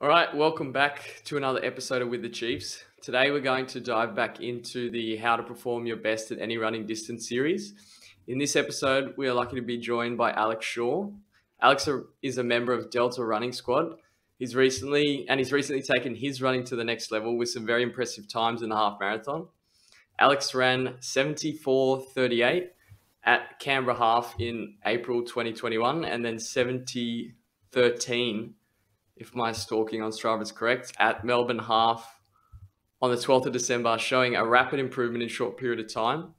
All right, welcome back to another episode of With the Chiefs. Today we're going to dive back into the How to Perform Your Best at Any Running Distance series. In this episode, we are lucky to be joined by Alex Shaw. Alex is a member of Delta Running Squad. He's recently taken his running to the next level with some very impressive times in the half marathon. Alex ran 74:38 at Canberra Half in April 2021 and then 70:13, if my stalking on Strava is correct, at Melbourne Half on the 12th of December, showing a rapid improvement in a short period of time.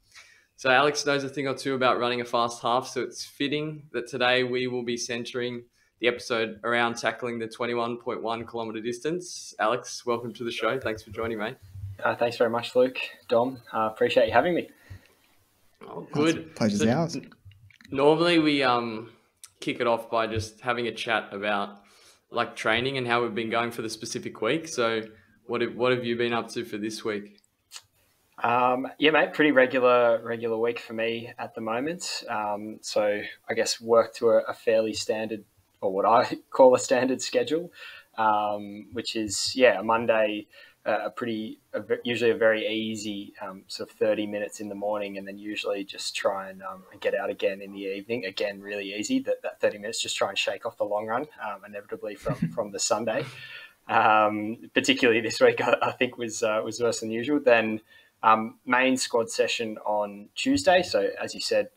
So Alex knows a thing or two about running a fast half, so it's fitting that today we will be centering the episode around tackling the 21.1 kilometre distance. Alex, welcome to the show. Thanks for joining, mate. Thanks very much, Luke. Dom, appreciate you having me. Oh, good. Pleasure's ours. Normally we kick it off by just having a chat about like training and how we've been going for the specific week. So what have you been up to for this week? Yeah, mate, pretty regular week for me at the moment. So I guess work to a fairly standard, or what I call a standard schedule, which is, a Monday, usually a very easy sort of 30 minutes in the morning, and then usually just try and get out again in the evening. Again, really easy, that 30 minutes, just try and shake off the long run, inevitably from the Sunday. Particularly this week, I think was worse than usual. Then main squad session on Tuesday. So as you said,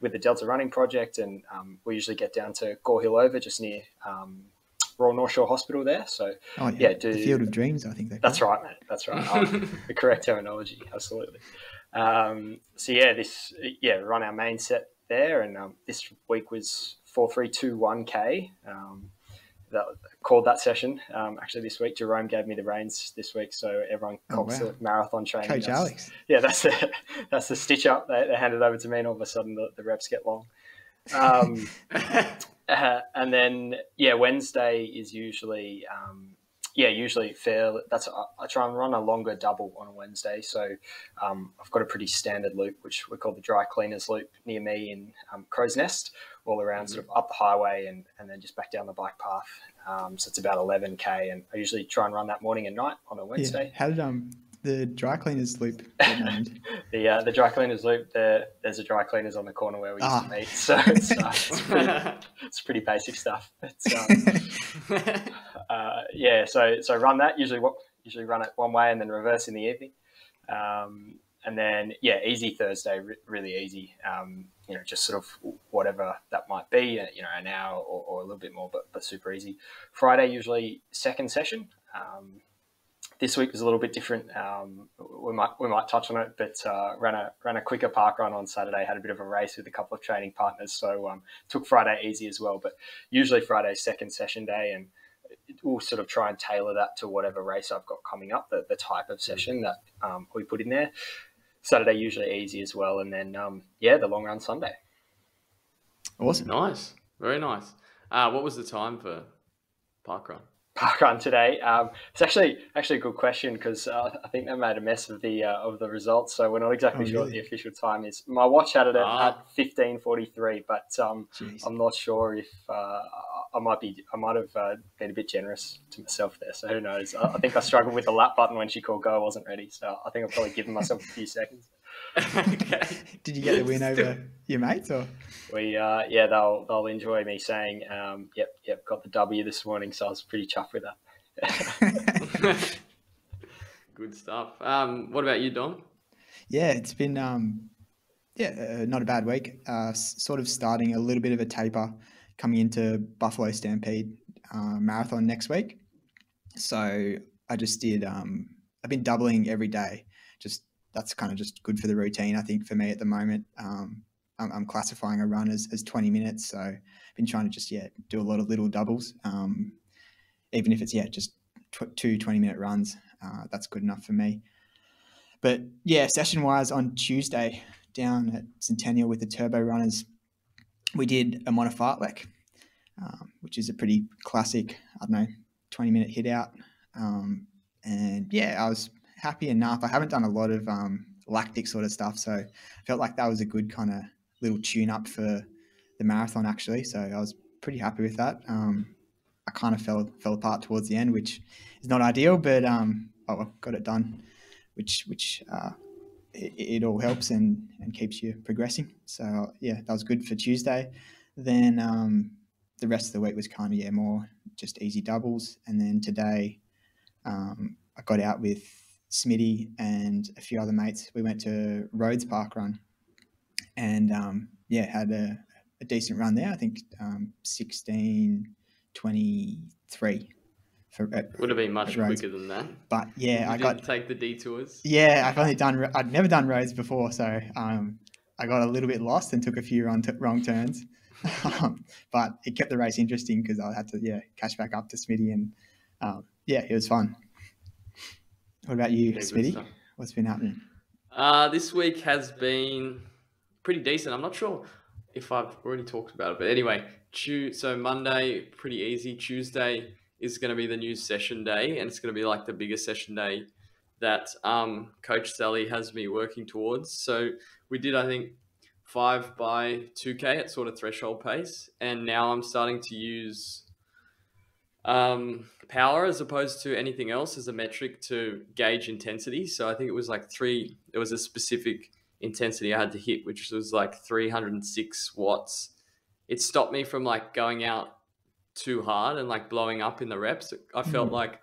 with the Delta Running Project, and we usually get down to Gore Hill Over, just near Royal North Shore Hospital there. So the Field of Dreams, I think. That's right, mate. That's right. The correct terminology, absolutely. Run our main set there, and this week was 4:3:21 that called that session. Actually, this week Jerome gave me the reins this week, so everyone cops the marathon training. Coach Alex. Yeah, that's the stitch up. They hand it over to me, and all of a sudden the reps get long. And then Wednesday is usually fair. I try and run a longer double on a Wednesday. So I've got a pretty standard loop, which we call the dry cleaners loop, near me in Crow's Nest, all around sort of up the highway and then just back down the bike path. So it's about 11K, and I usually try and run that morning and night on a Wednesday. Yeah. How did the dry cleaners loop get named? The dry cleaners loop, there's a dry cleaners on the corner where we used to meet. So it's pretty basic stuff. So run that, usually run it one way and then reverse in the evening. And then, easy Thursday, really easy. Just sort of whatever that might be, an hour or a little bit more, but super easy. Friday, usually second session. This week was a little bit different. We might touch on it, but ran a quicker park run on Saturday. Had a bit of a race with a couple of training partners, so took Friday easy as well. But usually Friday's second session day, and we'll sort of try and tailor that to whatever race I've got coming up, the type of session that we put in there. Saturday usually easy as well, and then the long run Sunday. Awesome, nice, very nice. What was the time for parkrun today? It's actually a good question, because I think they made a mess of the results, so we're not exactly sure what the official time is. My watch had it at 15:43, but I'm not sure if I might have been a bit generous to myself there. So who knows? I think I struggled with the lap button when she called go. I wasn't ready, so I think I've probably given myself a few seconds. Okay. Did you get the win over your mates, or? They'll enjoy me saying, yep, got the W this morning, so I was pretty chuffed with that. Good stuff. What about you, Dom? Yeah, it's been not a bad week. Sort of starting a little bit of a taper coming into Buffalo Stampede marathon next week. So I just did. I've been doubling every day. That's kind of just good for the routine, I think, for me at the moment. I'm classifying a run as 20 minutes, so I've been trying to just do a lot of little doubles, even if it's just two 20-minute runs. That's good enough for me. But session wise, on Tuesday down at Centennial with the Turbo Runners, we did a Mona Fartlek, which is a pretty classic 20-minute hit out, and I was happy enough. I haven't done a lot of lactic sort of stuff, so I felt like that was a good kind of little tune up for the marathon, actually. So I was pretty happy with that. I kind of fell apart towards the end, which is not ideal, but got it done, which it all helps and keeps you progressing. So yeah, that was good for Tuesday. Then the rest of the week was kind of more just easy doubles, and then today I got out with Smitty and a few other mates. We went to Rhodes Park Run, and had a decent run there. I think 16:23. Would have been much quicker than that. But yeah, I got take the detours. Yeah, I'd never done roads before, so I got a little bit lost and took a few wrong turns. But it kept the race interesting because I had to catch back up to Smitty, and it was fun. What about you, Smitty? What's been happening? This week has been pretty decent. I'm not sure if I've already talked about it, but anyway, so Monday, pretty easy. Tuesday is going to be the new session day, and it's going to be like the biggest session day that Coach Sally has me working towards. So we did, I think, 5 by 2K at sort of threshold pace, and now I'm starting to use power as opposed to anything else as a metric to gauge intensity. So I think it was like there was a specific intensity I had to hit, which was like 306 watts. It stopped me from like going out too hard and like blowing up in the reps. I felt like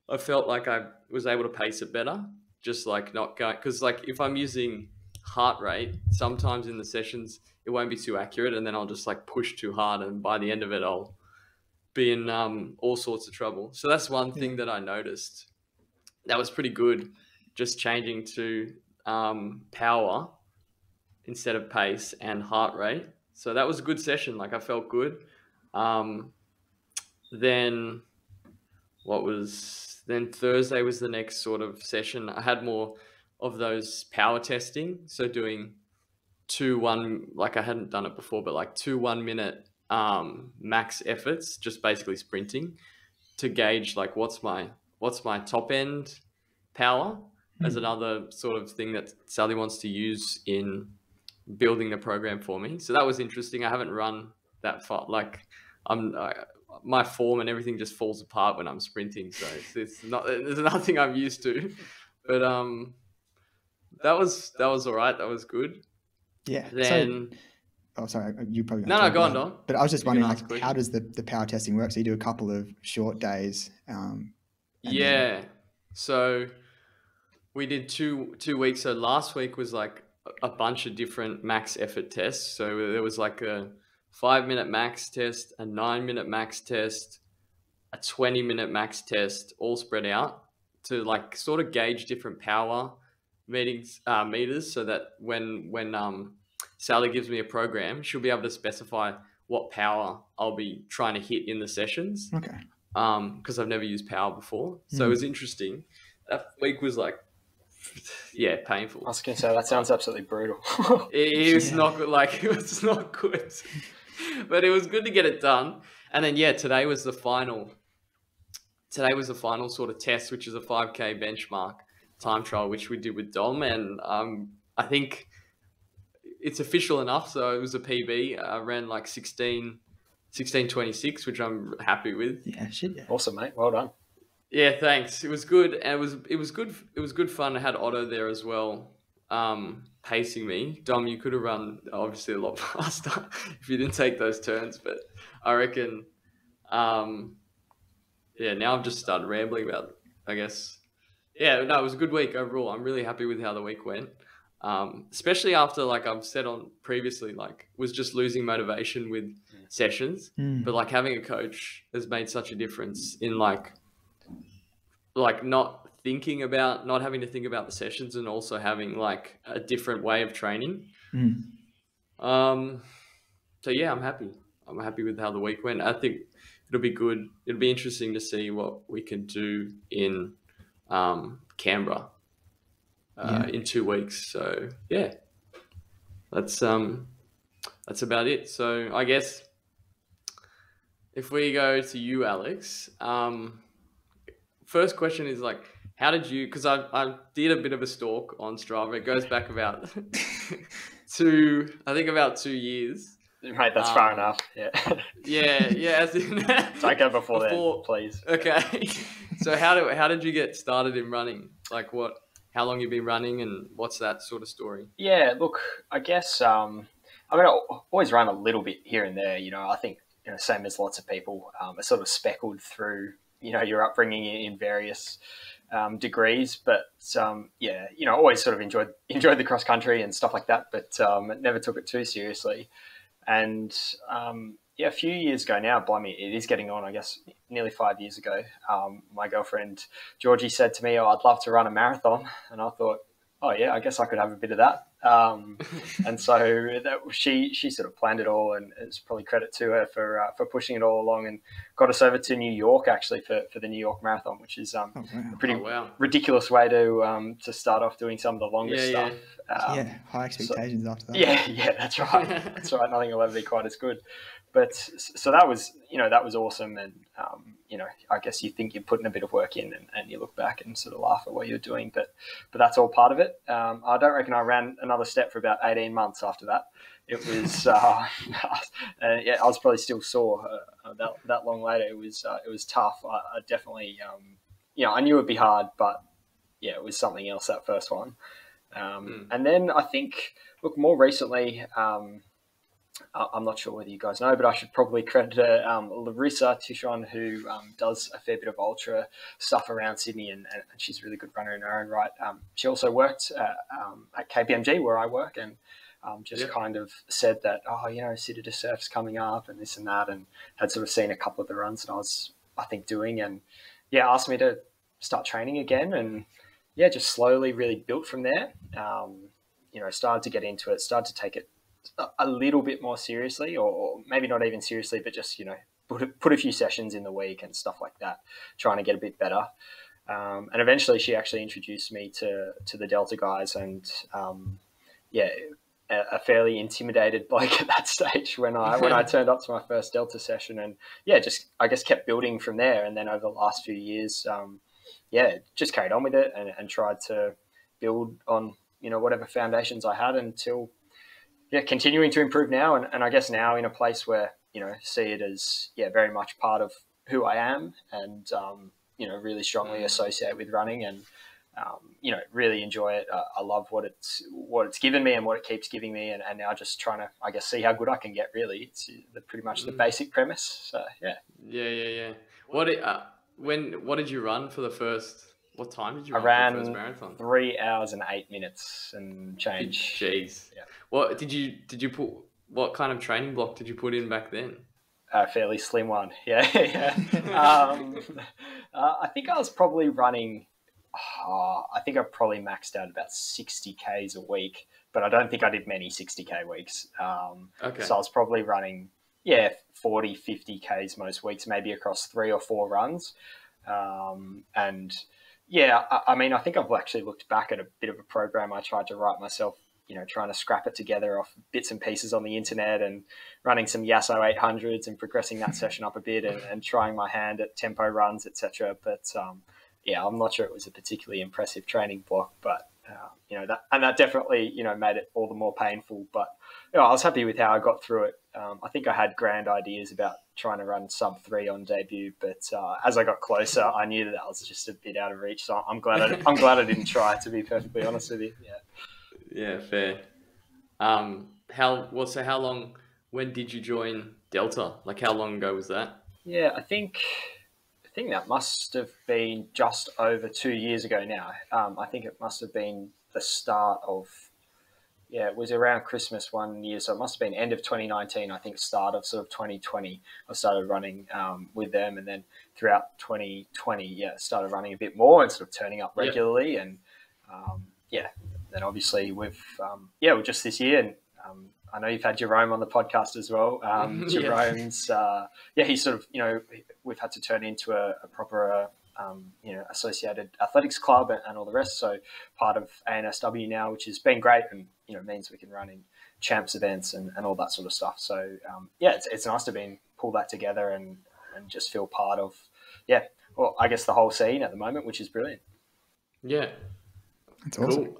I was able to pace it better, just like not going, because like if I'm using heart rate, sometimes in the sessions it won't be too accurate, and then I'll just like push too hard, and by the end of it I'll be in all sorts of trouble. So that's one thing that I noticed that was pretty good, just changing to power instead of pace and heart rate. So that was a good session. Like I felt good. Then Thursday was the next sort of session. I had more of those power testing. So doing 2-1, like I hadn't done it before, but like 2 1-minute max efforts, just basically sprinting to gauge like what's my top end power as another sort of thing that Sally wants to use in building the program for me. So that was interesting. I haven't run that far. Like my form and everything just falls apart when I'm sprinting. So there's nothing I'm used to, but that was all right. That was good. Yeah. Then, sorry, you probably no, go on, Don. But I was just wondering, like, how does the power testing work? So you do a couple of short days. So we did two weeks. So last week was like a bunch of different max effort tests. So there was like a 5-minute max test, a 9-minute max test, a 20-minute max test, all spread out to like sort of gauge different power meters, so that when Sally gives me a program, she'll be able to specify what power I'll be trying to hit in the sessions. Okay. Because I've never used power before, so it was interesting. That week was like, painful. I was going to say, that sounds absolutely brutal. It was not good. Like, it was not good, but it was good to get it done. And then today was the final. Today was the final sort of test, which is a 5K benchmark time trial, which we did with Dom, and I think it's official enough. So it was a PB. I ran like 16:26, which I'm happy with. Yeah, shit. Yeah. Awesome, mate. Well done. Yeah, thanks. It was good, and it was good. It was good fun. I had Otto there as well, pacing me. Dom, you could have run obviously a lot faster if you didn't take those turns, but I reckon, now I've just started rambling about it, I guess. Yeah, no, it was a good week overall. I'm really happy with how the week went. Especially after, like I've said on previously, like was just losing motivation with sessions, but like having a coach has made such a difference in like not having to think about the sessions, and also having like a different way of training. So yeah, I'm happy with how the week went. I think it'll be good. It'll be interesting to see what we can do in Canberra in 2 weeks. So yeah, that's about it. So I guess if we go to you, Alex, first question is like, how did you, because I did a bit of a stalk on Strava. It goes back about about 2 years. Mate, that's far enough. Yeah. Yeah. As in, Don't go before then, please. Okay. So how did you get started in running? Like how long you've been running, and what's that sort of story? Yeah, look, I guess I always run a little bit here and there. I think same as lots of people, are sort of speckled through your upbringing in various degrees. But always sort of enjoyed the cross country and stuff like that, but never took it too seriously. And a few years ago now, blimey, it is getting on, I guess, nearly 5 years ago, my girlfriend, Georgie, said to me, I'd love to run a marathon. And I thought, oh, yeah, I guess I could have a bit of that. And so she sort of planned it all, and it's probably credit to her for pushing it all along and got us over to New York, actually, for the New York Marathon, which is a pretty ridiculous way to start off doing some of the longer stuff. High expectations after that. Yeah, that's right. That's right. Nothing will ever be quite as good. But so that was awesome. And, I guess you think you're putting a bit of work in, and you look back and sort of laugh at what you're doing, but that's all part of it. I don't reckon I ran another step for about 18 months after that. It was, I was probably still sore that long later. It was tough. I definitely, I knew it'd be hard, but yeah, it was something else, that first one. And then I think, look, more recently, I'm not sure whether you guys know, but I should probably credit Larissa Tishon, who does a fair bit of ultra stuff around Sydney, and she's a really good runner in her own right. She also worked at KPMG, where I work, and kind of said that, City to Surf's coming up and this and that, and had sort of seen a couple of the runs that I was, I think, doing, and asked me to start training again, and just slowly really built from there. Started to get into it, started to take it a little bit more seriously, or maybe not even seriously, but just, put a few sessions in the week and stuff like that, trying to get a bit better. And eventually she actually introduced me to the Delta guys, and a fairly intimidated bloke at that stage when I turned up to my first Delta session, and just, I guess, kept building from there. And then over the last few years, just carried on with it and tried to build on, whatever foundations I had until, continuing to improve now. And I guess now in a place where, see it as, very much part of who I am, and, really strongly associate with running, and, really enjoy it. I love what it's given me and what it keeps giving me. And now just trying to, I guess, see how good I can get, really. It's pretty much the basic premise. So, yeah. Yeah. What did you run for the first... What time did you run for the first marathon? 3 hours and 8 minutes and change. Jeez. Yeah. What did you put? What kind of training block did you put in back then? A fairly slim one. Yeah. I think I was probably running. I think I probably maxed out about 60 Ks a week, but I don't think I did many 60K weeks. Okay. So I was probably running 40, 50 Ks most weeks, maybe across 3 or 4 runs, and. I mean, I think I've actually looked back at a bit of a program I tried to write myself, trying to scrap it together off bits and pieces on the internet, and running some Yasso 800s and progressing that session up a bit, and trying my hand at tempo runs, etc. But I'm not sure it was a particularly impressive training block, but that definitely, made it all the more painful. But I was happy with how I got through it. I think I had grand ideas about trying to run sub 3 on debut, but as I got closer, I knew that was just a bit out of reach. So I'm glad I didn't try, to be perfectly honest with you. Yeah, fair. How long? When did you join Delta? Like, how long ago was that? Yeah, I think that must have been just over 2 years ago now. I think it must have been the start of. Yeah, it was around Christmas one year, so it must have been end of 2019, I think start of sort of 2020, I started running with them, and then throughout 2020, started running a bit more and sort of turning up regularly, and then obviously with just this year, and I know you've had Jerome on the podcast as well. Jerome's, he's sort of, we've had to turn into a proper associated athletics club and all the rest. So part of ANSW now, which has been great, and means we can run in champs events and all that sort of stuff. So it's nice to be pull that together and just feel part of I guess the whole scene at the moment, which is brilliant. Yeah, that's awesome.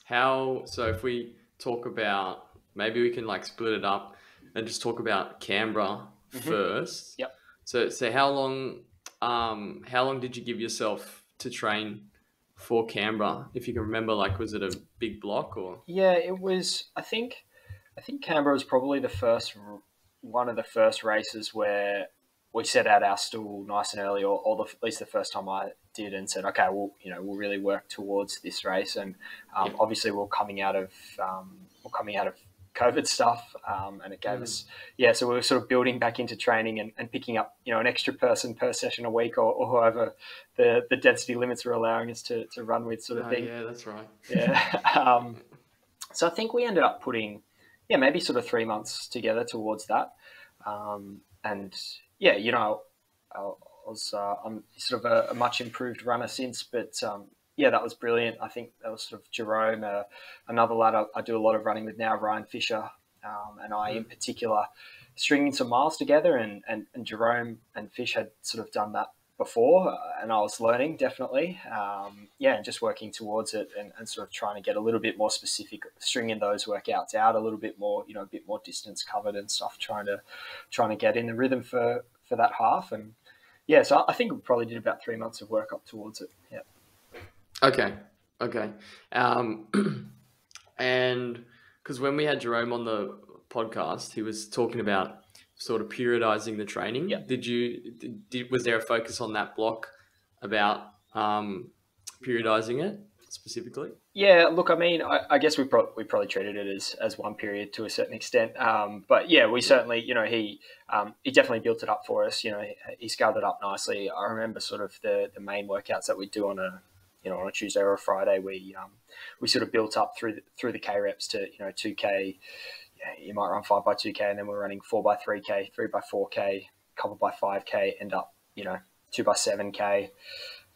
Cool. So if we talk about, maybe we can like split it up. and just talk about Canberra first. Yep. So how long did you give yourself to train for Canberra? If you can remember, like, was it a big block or? Yeah, it was. I think Canberra was probably one of the first races where we set out our stool nice and early, or at least the first time I did, and said, okay, we'll really work towards this race. And obviously, we're coming out of COVID stuff, and it gave us, so we were sort of building back into training and picking up, an extra person per session a week, or however the density limits were allowing us to run with, sort of thing. Yeah, that's right. Yeah. So I think we ended up putting, maybe sort of 3 months together towards that. And yeah, I'm sort of a much improved runner since, but that was brilliant. I think that was sort of Jerome, another lad I do a lot of running with now, Ryan Fisher, and I in particular, stringing some miles together, and Jerome and Fish had sort of done that before, and I was learning, definitely. And just working towards it, and sort of trying to get a little bit more specific, stringing those workouts out a little bit more, a bit more distance covered and stuff, trying to get in the rhythm for that half. And so I think we probably did about 3 months of work up towards it. Yeah. Okay. And because when we had Jerome on the podcast, he was talking about sort of periodizing the training. Yeah. Was there a focus on that block about periodizing it specifically? Yeah, look, I mean, I guess we probably treated it as one period to a certain extent. But yeah, we certainly, he definitely built it up for us. He scaled it up nicely. I remember sort of the main workouts that we do on a Tuesday or a Friday. We sort of built up through the K reps to 2K. You might run 5x2K, and then we're running 4x3K, 3x4K, couple by 5K, end up 2x7K.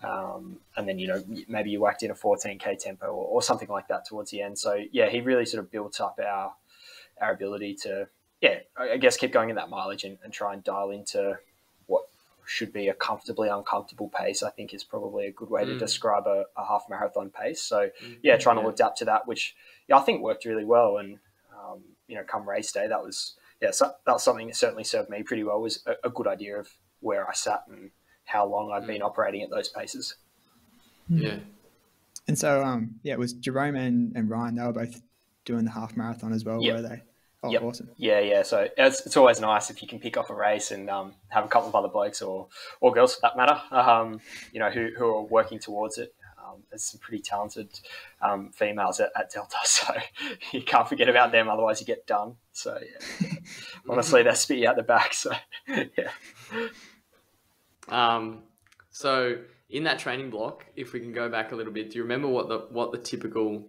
And then, maybe you whacked in a 14K tempo or something like that towards the end. So, yeah, he really sort of built up our ability to, I guess, keep going in that mileage and try and dial into what should be a comfortably uncomfortable pace, I think is probably a good way to describe a half marathon pace. So, trying to adapt to that, which I think worked really well. And, come race day, that was something that certainly served me pretty well, was a good idea of where I sat and how long I'd been operating at those paces. Yeah. And so, it was Jerome and Ryan, they were both doing the half marathon as well, were they? Oh, yep. Awesome. Yeah. So it's always nice if you can pick off a race and have a couple of other blokes or girls for that matter, who are working towards it. There's some pretty talented females at Delta, so you can't forget about them, otherwise you get done. So, honestly, they spit you out the back. So, So in that training block, if we can go back a little bit, do you remember what the typical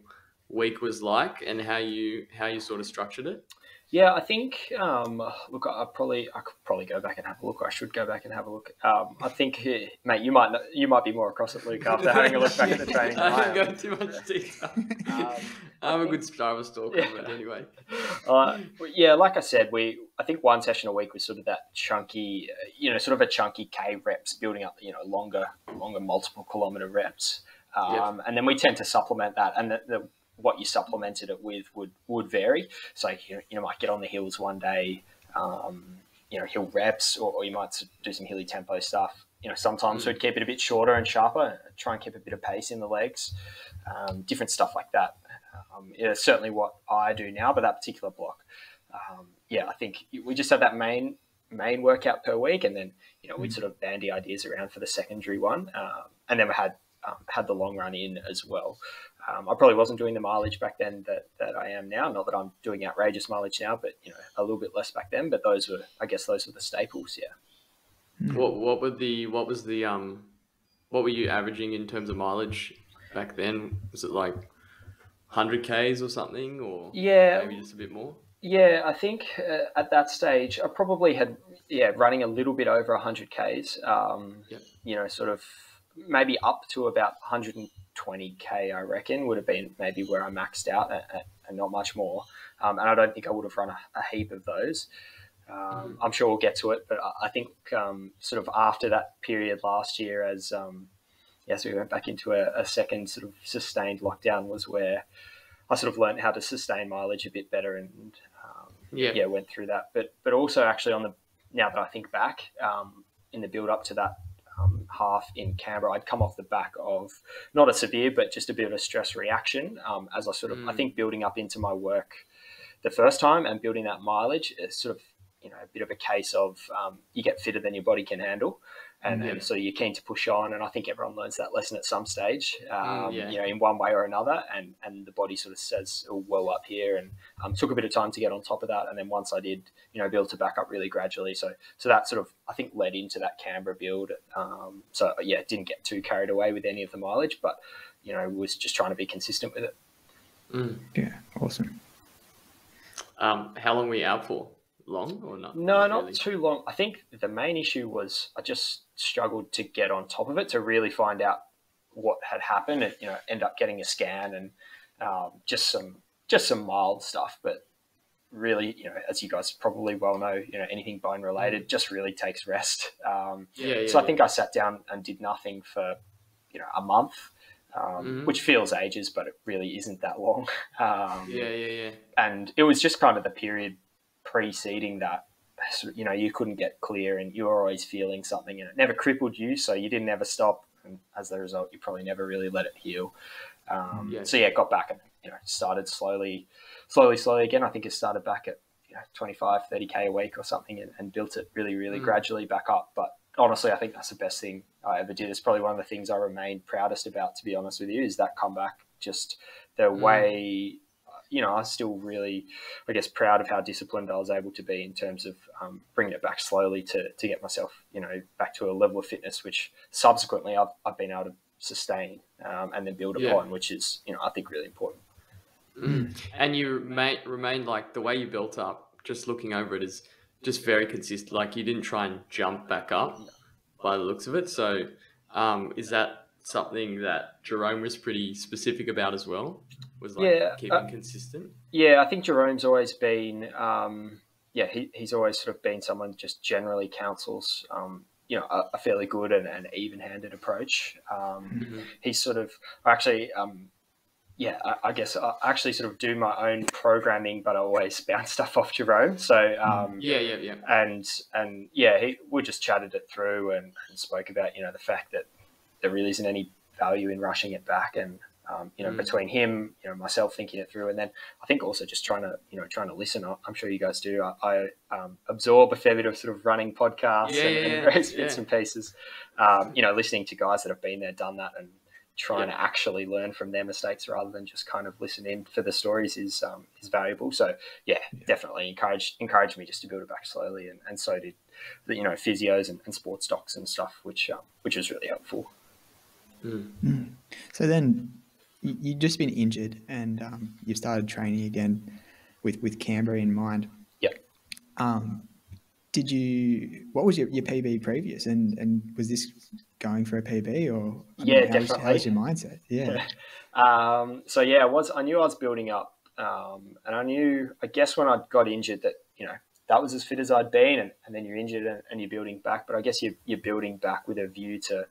week was like and how you sort of structured it? Yeah, I think, look, I could probably go back and have a look. I should go back and have a look. I think, mate, you might be more across it, Luke, after having a look back at the training. I haven't got too much detail. I'm a good Strava stalker, but anyway. Like I said, I think one session a week was sort of that chunky, sort of a chunky K reps, building up, longer multiple kilometer reps. And then we tend to supplement that, and what you supplemented it with would vary. So you might get on the hills one day, hill reps, or you might do some hilly tempo stuff. Sometimes we'd keep it a bit shorter and sharper, try and keep a bit of pace in the legs, different stuff like that. Certainly what I do now, but that particular block, I think we just had that main workout per week, and then we'd sort of bandy ideas around for the secondary one, and then we had the long run in as well. I probably wasn't doing the mileage back then that I am now. Not that I'm doing outrageous mileage now, but a little bit less back then. But those were the staples. Yeah. What were you averaging in terms of mileage back then? Was it like 100 Ks or something, or maybe just a bit more? Yeah, I think at that stage I probably had running a little bit over 100 Ks. Sort of maybe up to about 120K, I reckon, would have been maybe where I maxed out, and not much more. And I don't think I would have run a heap of those. I'm sure we'll get to it, but I think sort of after that period last year, as so we went back into a second sort of sustained lockdown, was where I sort of learned how to sustain mileage a bit better, and went through that. But also actually now that I think back, in the build up to that half in Canberra, I'd come off the back of not a severe, but just a bit of a stress reaction, as I sort of, I think building up into my work the first time and building that mileage is sort of, a bit of a case of you get fitter than your body can handle. And so you're keen to push on. And I think everyone learns that lesson at some stage, in one way or another. And the body sort of says, oh, well up here. And took a bit of time to get on top of that. And then once I did, be able to back up really gradually. So that sort of, I think, led into that Canberra build. Didn't get too carried away with any of the mileage, but, was just trying to be consistent with it. Yeah, awesome. How long were you out for? Long or not? No, not really? too long. I think the main issue was I just struggled to get on top of it to really find out what had happened and, end up getting a scan and just some mild stuff. But really, as you guys probably well know, anything bone related just really takes rest. So I think I sat down and did nothing for, a month, which feels ages, but it really isn't that long. And it was just kind of the period preceding that, you couldn't get clear and you were always feeling something and it never crippled you. So you didn't ever stop. And as a result, you probably never really let it heal. Got back and, started slowly again. I think it started back at, 25, 30K a week or something and built it really, really gradually back up. But honestly, I think that's the best thing I ever did. It's probably one of the things I remain proudest about, to be honest with you, is that comeback, just the way, I was still really, I guess, proud of how disciplined I was able to be in terms of bringing it back slowly to get myself, back to a level of fitness, which subsequently I've been able to sustain and then build upon, which is, I think really important. And you remained like the way you built up, just looking over it is just very consistent. Like you didn't try and jump back up by the looks of it. So is that something that Jerome was pretty specific about as well? Was like keeping consistent? Yeah, I think Jerome's always been, he's always sort of been someone just generally counsels, a fairly good and even-handed approach. He's sort of actually, I guess I actually sort of do my own programming, but I always bounce stuff off Jerome. So we just chatted it through and spoke about the fact that there really isn't any value in rushing it back and. Between him, myself thinking it through, and then I think also just trying to listen. I'm sure you guys do. I absorb a fair bit of sort of running podcasts and various bits and pieces. Listening to guys that have been there, done that, and trying to actually learn from their mistakes rather than just kind of listen in for the stories is valuable. So definitely encouraged me just to build it back slowly, and so did the physios and sports docs and stuff, which was really helpful. So then. You've just been injured and you've started training again with Canberra in mind. Yep. What was your PB previous? And was this going for a PB or? Definitely. How's your mindset? Yeah. I knew I was building up and I guess when I got injured that, that was as fit as I'd been and then you're injured and you're building back. But I guess you're building back with a view to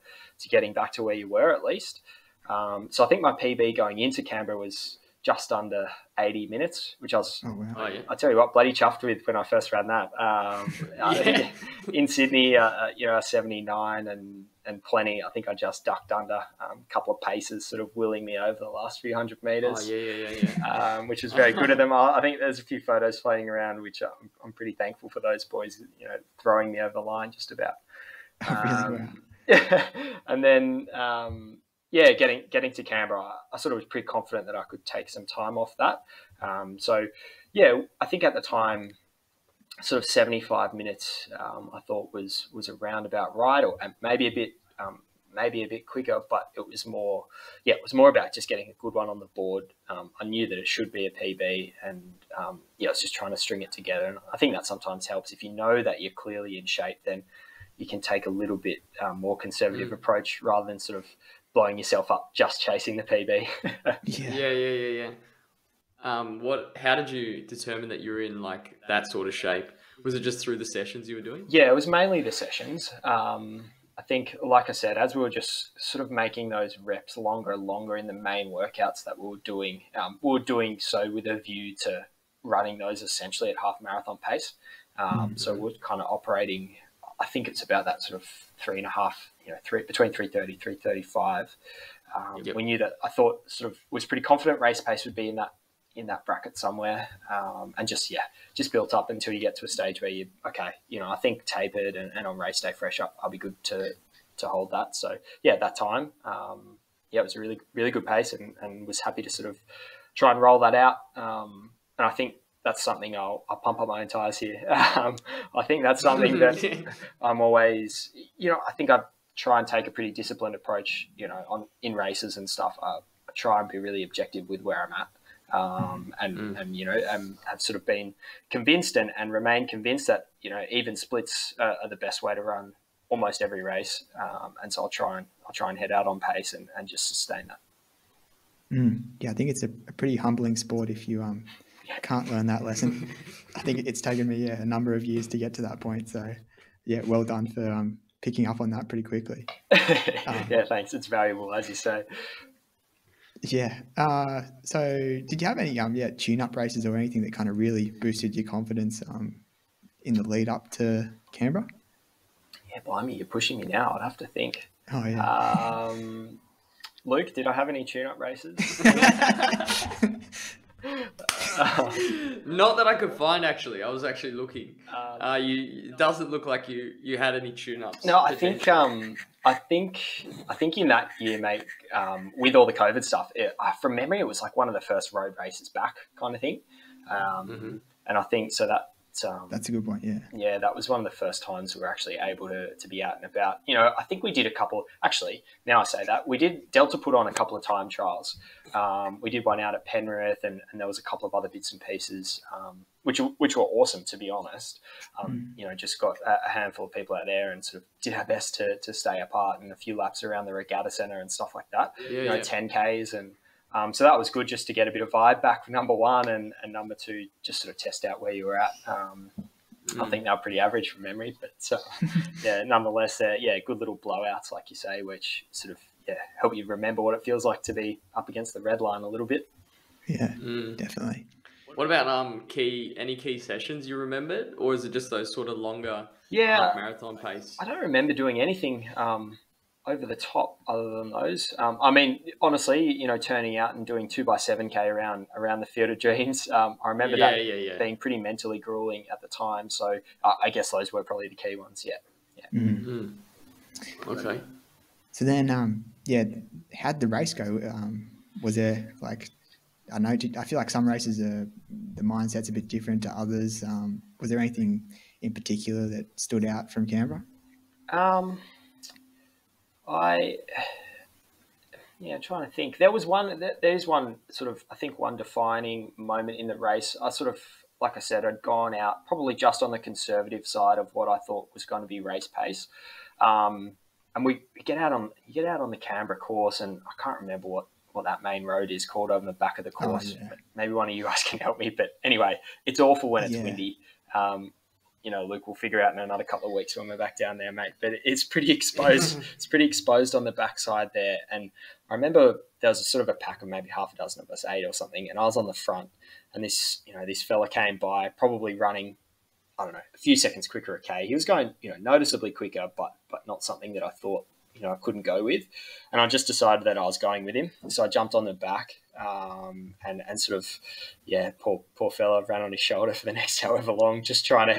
getting back to where you were at least. So I think my PB going into Canberra was just under 80 minutes, which I was, I tell you what, bloody chuffed with when I first ran that. In Sydney, 79 and plenty. I think I just ducked under a couple of paces, sort of willing me over the last few hundred meters. Which was very good of them. I think there's a few photos floating around, which I'm pretty thankful for those boys, throwing me over the line just about. Really well. And then. Getting to Canberra, I sort of was pretty confident that I could take some time off that. I think at the time, sort of 75 minutes, I thought was around about right, or maybe a bit quicker. But it was more about just getting a good one on the board. I knew that it should be a PB, and I was just trying to string it together. And I think that sometimes helps if you know that you're clearly in shape. Then you can take a little bit more conservative approach rather than sort of blowing yourself up just chasing the PB. How did you determine that you were in like that sort of shape? Was it just through the sessions you were doing? Yeah, it was mainly the sessions. I think, like I said, as we were just sort of making those reps longer and longer in the main workouts that we were doing so with a view to running those essentially at half marathon pace. So we're kind of operating, I think it's about that sort of 3.5, between 3:30, 3:35. We knew that I thought sort of was pretty confident race pace would be in that bracket somewhere. And just built up until you get to a stage where I think tapered and on race day fresh up, I'll be good to hold that. So at that time, it was a really, really good pace and was happy to sort of try and roll that out. And I think that's something I'll pump up my own tires here. I think that's something that I'm always, I think I try and take a pretty disciplined approach, in races and stuff. I try and be really objective with where I'm at. And have sort of been convinced and remain convinced that, even splits are the best way to run almost every race. And so I'll try and head out on pace and just sustain that. Yeah, I think it's a pretty humbling sport if you can't learn that lesson. I think it's taken me a number of years to get to that point. So well done for picking up on that pretty quickly. Thanks. It's valuable, as you say. Yeah. So did you have any tune-up races or anything that kind of really boosted your confidence in the lead up to Canberra? Yeah, blimey, you're pushing me now. I'd have to think. Oh, yeah. Luke, did I have any tune-up races? Not that I could find, actually. I was actually looking. It doesn't look like you had any tune-ups. No, I think in that year, mate, with all the COVID stuff, from memory, it was like one of the first road races back kind of thing. And I think so that's a good point. Yeah, that was one of the first times we were actually able to be out and about. I think we did a couple. Actually, now I say that, we did. Delta put on a couple of time trials. We did one out at Penrith, and there was a couple of other bits and pieces, which were awesome, to be honest. Just got a handful of people out there and sort of did our best to stay apart, and a few laps around the regatta centre and stuff like that. 10Ks and. So that was good just to get a bit of vibe back for number one, and number two, just sort of test out where you were at. I think they were pretty average from memory, but nonetheless, good little blowouts, like you say, which sort of help you remember what it feels like to be up against the red line a little bit. Yeah, definitely. What about any key sessions you remembered, or is it just those sort of longer marathon pace? I don't remember doing anything over the top other than those. I mean, honestly, turning out and doing 2x7K around the Field of Dreams. I remember that being pretty mentally grueling at the time. So I guess those were probably the key ones. Okay. So then, how'd the race go? Was there I feel like some races the mindset's a bit different to others. Was there anything in particular that stood out from Canberra? Trying to think. There's one sort of, I think, one defining moment in the race. I sort of, like I said, I'd gone out probably just on the conservative side of what I thought was going to be race pace. And you get out on the Canberra course, and I can't remember what that main road is called over the back of the course. Oh, yeah. Maybe one of you guys can help me. But anyway, it's awful when it's windy. Luke, we'll figure out in another couple of weeks when we're back down there, mate. But it's pretty exposed. It's pretty exposed on the backside there. And I remember there was sort of a pack of maybe half a dozen of us, 8 or something, and I was on the front. And this fella came by, probably running, I don't know, a few seconds quicker a K. He was going, noticeably quicker, but not something that I thought, I couldn't go with. And I just decided that I was going with him. So I jumped on the back and sort of, poor fella ran on his shoulder for the next however long, just trying to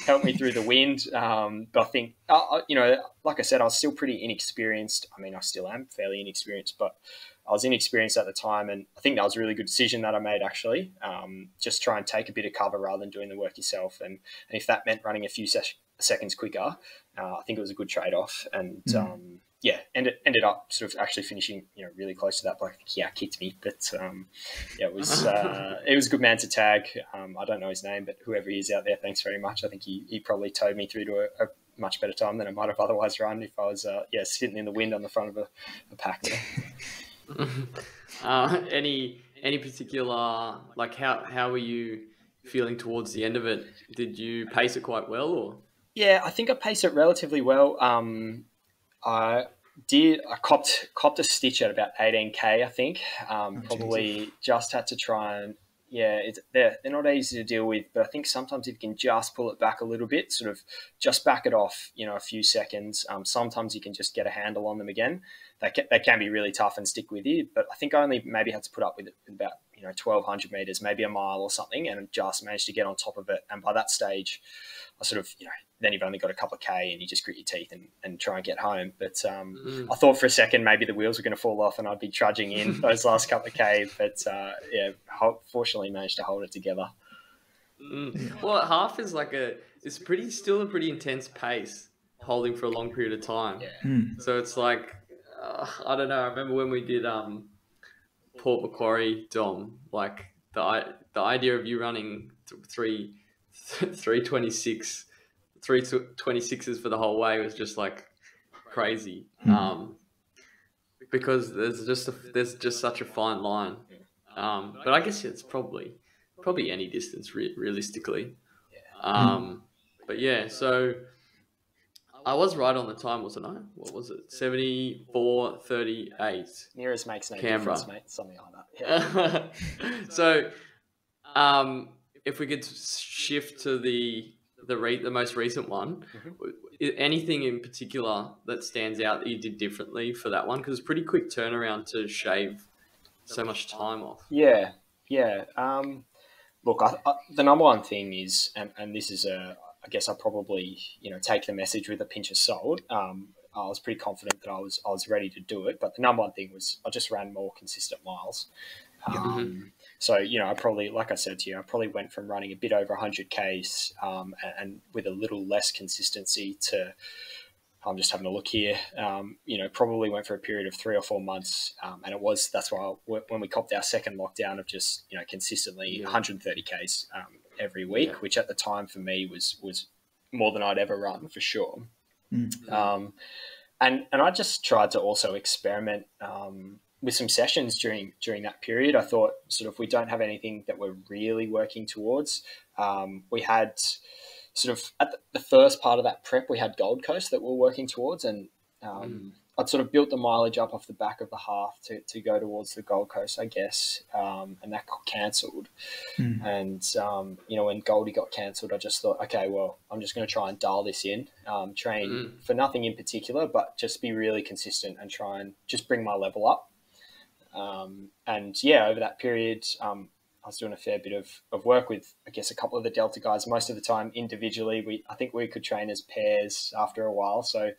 help me through the wind. But I think, like I said, I was still pretty inexperienced. I mean, I still am fairly inexperienced, but I was inexperienced at the time. And I think that was a really good decision that I made, actually. Just try and take a bit of cover rather than doing the work yourself. And if that meant running a few seconds quicker, I think it was a good trade-off. And ended up sort of actually finishing really close to that bloke. I think he kicked me, but it was a good man to tag. I don't know his name, but whoever he is out there, thanks very much. I think he probably towed me through to a much better time than I might have otherwise run if I was sitting in the wind on the front of a pack there. Any particular, like, how were you feeling towards the end of it? Did you pace it quite well, or? Yeah, I think I paced it relatively well. I copped a stitch at about 18K, I think. Probably just had to try and they're not easy to deal with, but I think sometimes if you can just pull it back a little bit, sort of just back it off, a few seconds, sometimes you can just get a handle on them again. They can be really tough and stick with you, but I think I only maybe had to put up with it about 1,200 meters, maybe a mile or something, and just managed to get on top of it. And by that stage, I sort of, then you've only got a couple of K and you just grit your teeth and try and get home. But I thought for a second maybe the wheels were going to fall off and I'd be trudging in those last couple of K. But fortunately managed to hold it together. Well, half is still a pretty intense pace, holding for a long period of time. Yeah. So it's like, I don't know. I remember when we did Port Macquarie Dom, like the idea of you running 326s for the whole way was just like crazy. Because there's just such a fine line. But I guess it's probably any distance realistically. But yeah, so I was right on the time, wasn't I? What was it? 74:38. Nearest makes no Canberra. difference, mate. Something like that. Yeah. So, if we could shift to the most recent one, anything in particular that stands out that you did differently for that one? Because it's a pretty quick turnaround to shave so much time off. Yeah. Look, the number one thing is, and this is I guess I probably take the message with a pinch of salt. I was pretty confident that I was ready to do it, but the number one thing was I just ran more consistent miles. So, I probably, like I said to you, I probably went from running a bit over 100 Ks and with a little less consistency to, I'm just having a look here, probably went for a period of 3 or 4 months. And that's why when we copped our second lockdown of just, consistently 130 Ks every week, which at the time for me was more than I'd ever run for sure. And I just tried to also experiment with some sessions during that period. I thought sort of we don't have anything that we're really working towards. We had sort of at the first part of that prep, we had Gold Coast that we're working towards, and I'd sort of built the mileage up off the back of the half to go towards the Gold Coast, I guess, and that got cancelled. And, when Goldie got cancelled, I just thought, okay, well, I'm just going to try and dial this in, train for nothing in particular, but just be really consistent and try and just bring my level up. Over that period, I was doing a fair bit of work with, I guess, a couple of the Delta guys. Most of the time individually, I think we could train as pairs after a while. So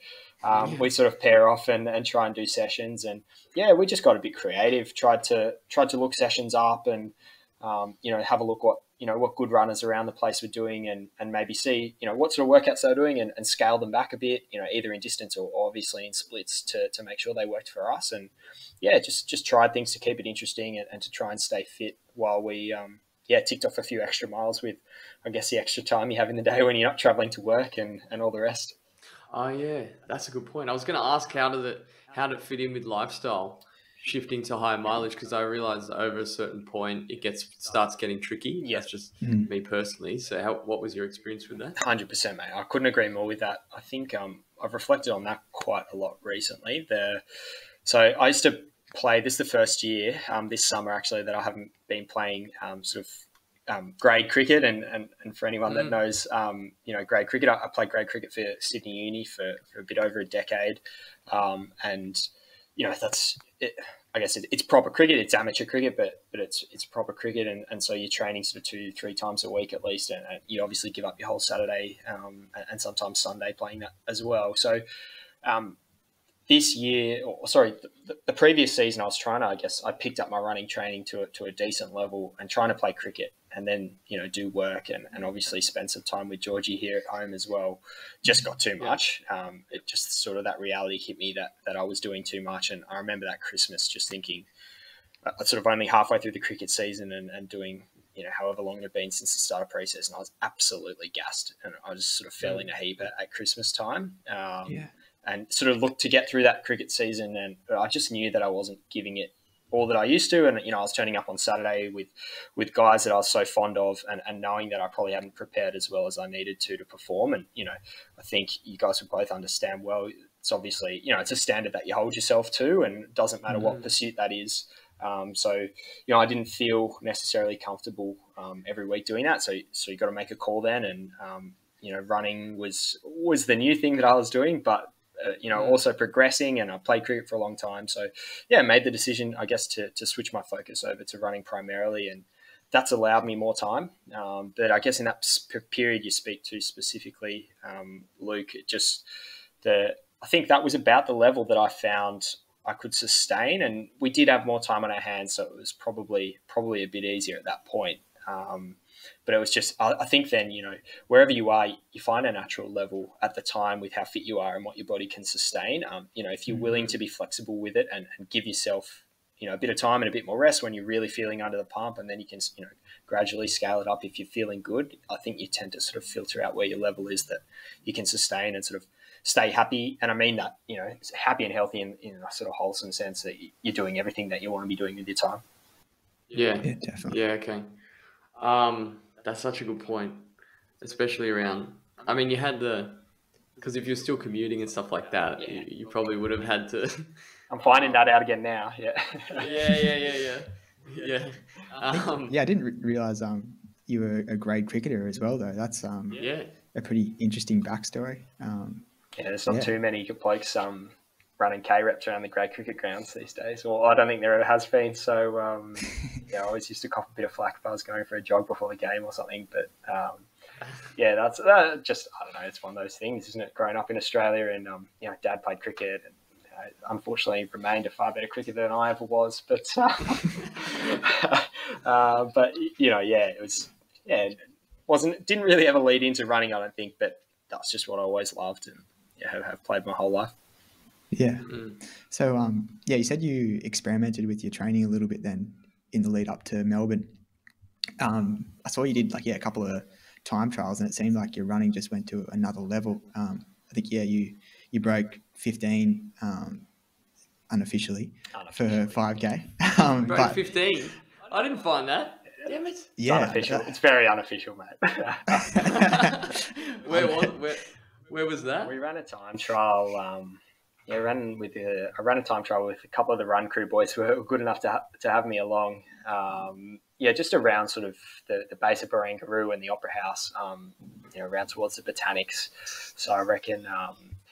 we sort of pair off and try and do sessions. And we just got a bit creative, tried to look sessions up and, have a look what good runners around the place were doing and maybe see, what sort of workouts they were doing and scale them back a bit, either in distance or obviously in splits to make sure they worked for us. And just tried things to keep it interesting and to try and stay fit while we, ticked off a few extra miles with, I guess, the extra time you have in the day when you're not traveling to work and all the rest. Oh yeah, that's a good point. I was going to ask how did it fit in with lifestyle? Shifting to higher mileage, because I realized over a certain point it starts getting tricky. Yeah. That's just me personally. So what was your experience with that? 100%, mate. I couldn't agree more with that. I think I've reflected on that quite a lot recently. So I used to play, this is the first year this summer actually that I haven't been playing grade cricket, and for anyone that knows grade cricket, I played grade cricket for Sydney Uni for a bit over a decade, and that's it. I guess it's proper cricket. It's amateur cricket, but it's proper cricket, and so you're training sort of 2-3 times a week at least, and you obviously give up your whole Saturday and sometimes Sunday playing that as well. So this year, the previous season, I picked up my running training to a decent level and trying to play cricket and then, do work and obviously spend some time with Georgie here at home as well. Just got too much. It just sort of that reality hit me that I was doing too much. And I remember that Christmas just thinking, sort of only halfway through the cricket season and doing, however long it had been since the start of pre-season, I was absolutely gassed and I just sort of fell in a heap at Christmas time. And sort of looked to get through that cricket season, and I just knew that I wasn't giving it all that I used to. And, I was turning up on Saturday with guys that I was so fond of and knowing that I probably hadn't prepared as well as I needed to perform. And, I think you guys would both understand well, it's obviously, it's a standard that you hold yourself to, and it doesn't matter what pursuit that is. So, I didn't feel necessarily comfortable every week doing that. So you got to make a call then. And, running was the new thing that I was doing, but, also progressing, and I played cricket for a long time. So, made the decision, I guess, to switch my focus over to running primarily. And that's allowed me more time. But I guess in that period you speak to specifically, Luke, I think that was about the level that I found I could sustain, and we did have more time on our hands, so it was probably a bit easier at that point. But it was just, I think then, wherever you are, you find a natural level at the time with how fit you are and what your body can sustain. If you're willing to be flexible with it and give yourself, a bit of time and a bit more rest when you're really feeling under the pump, and then you can, gradually scale it up if you're feeling good. I think you tend to sort of filter out where your level is that you can sustain and sort of stay happy. And I mean that, happy and healthy in a sort of wholesome sense that you're doing everything that you want to be doing with your time. Yeah, definitely. Yeah, okay. That's such a good point, especially around, I mean, you had because if you're still commuting and stuff like that, you probably would have had to. I'm finding that out again now. Yeah. Yeah. I didn't realize you were a grade cricketer as well, though. That's a pretty interesting backstory. There's not too many blokes running K reps around the grade cricket grounds these days. Well, I don't think there ever has been. So I always used to cop a bit of flack if I was going for a jog before the game or something. But that's just, I don't know. It's one of those things, isn't it? Growing up in Australia, and Dad played cricket, and unfortunately remained a far better cricketer than I ever was. But didn't really ever lead into running, I don't think. But that's just what I always loved, and have played my whole life. Yeah. So you said you experimented with your training a little bit then in the lead up to Melbourne. I saw you did a couple of time trials, and it seemed like your running just went to another level. I think you broke 15 unofficially for 5K. Broke 15. I didn't find that. Damn it. It's unofficial. It's very unofficial, mate. Where was that? We ran a time trial. I ran a time trial with a couple of the run crew boys who were good enough to have me along. Just around sort of the base of Barangaroo and the Opera House, around towards the Botanics. So I reckon,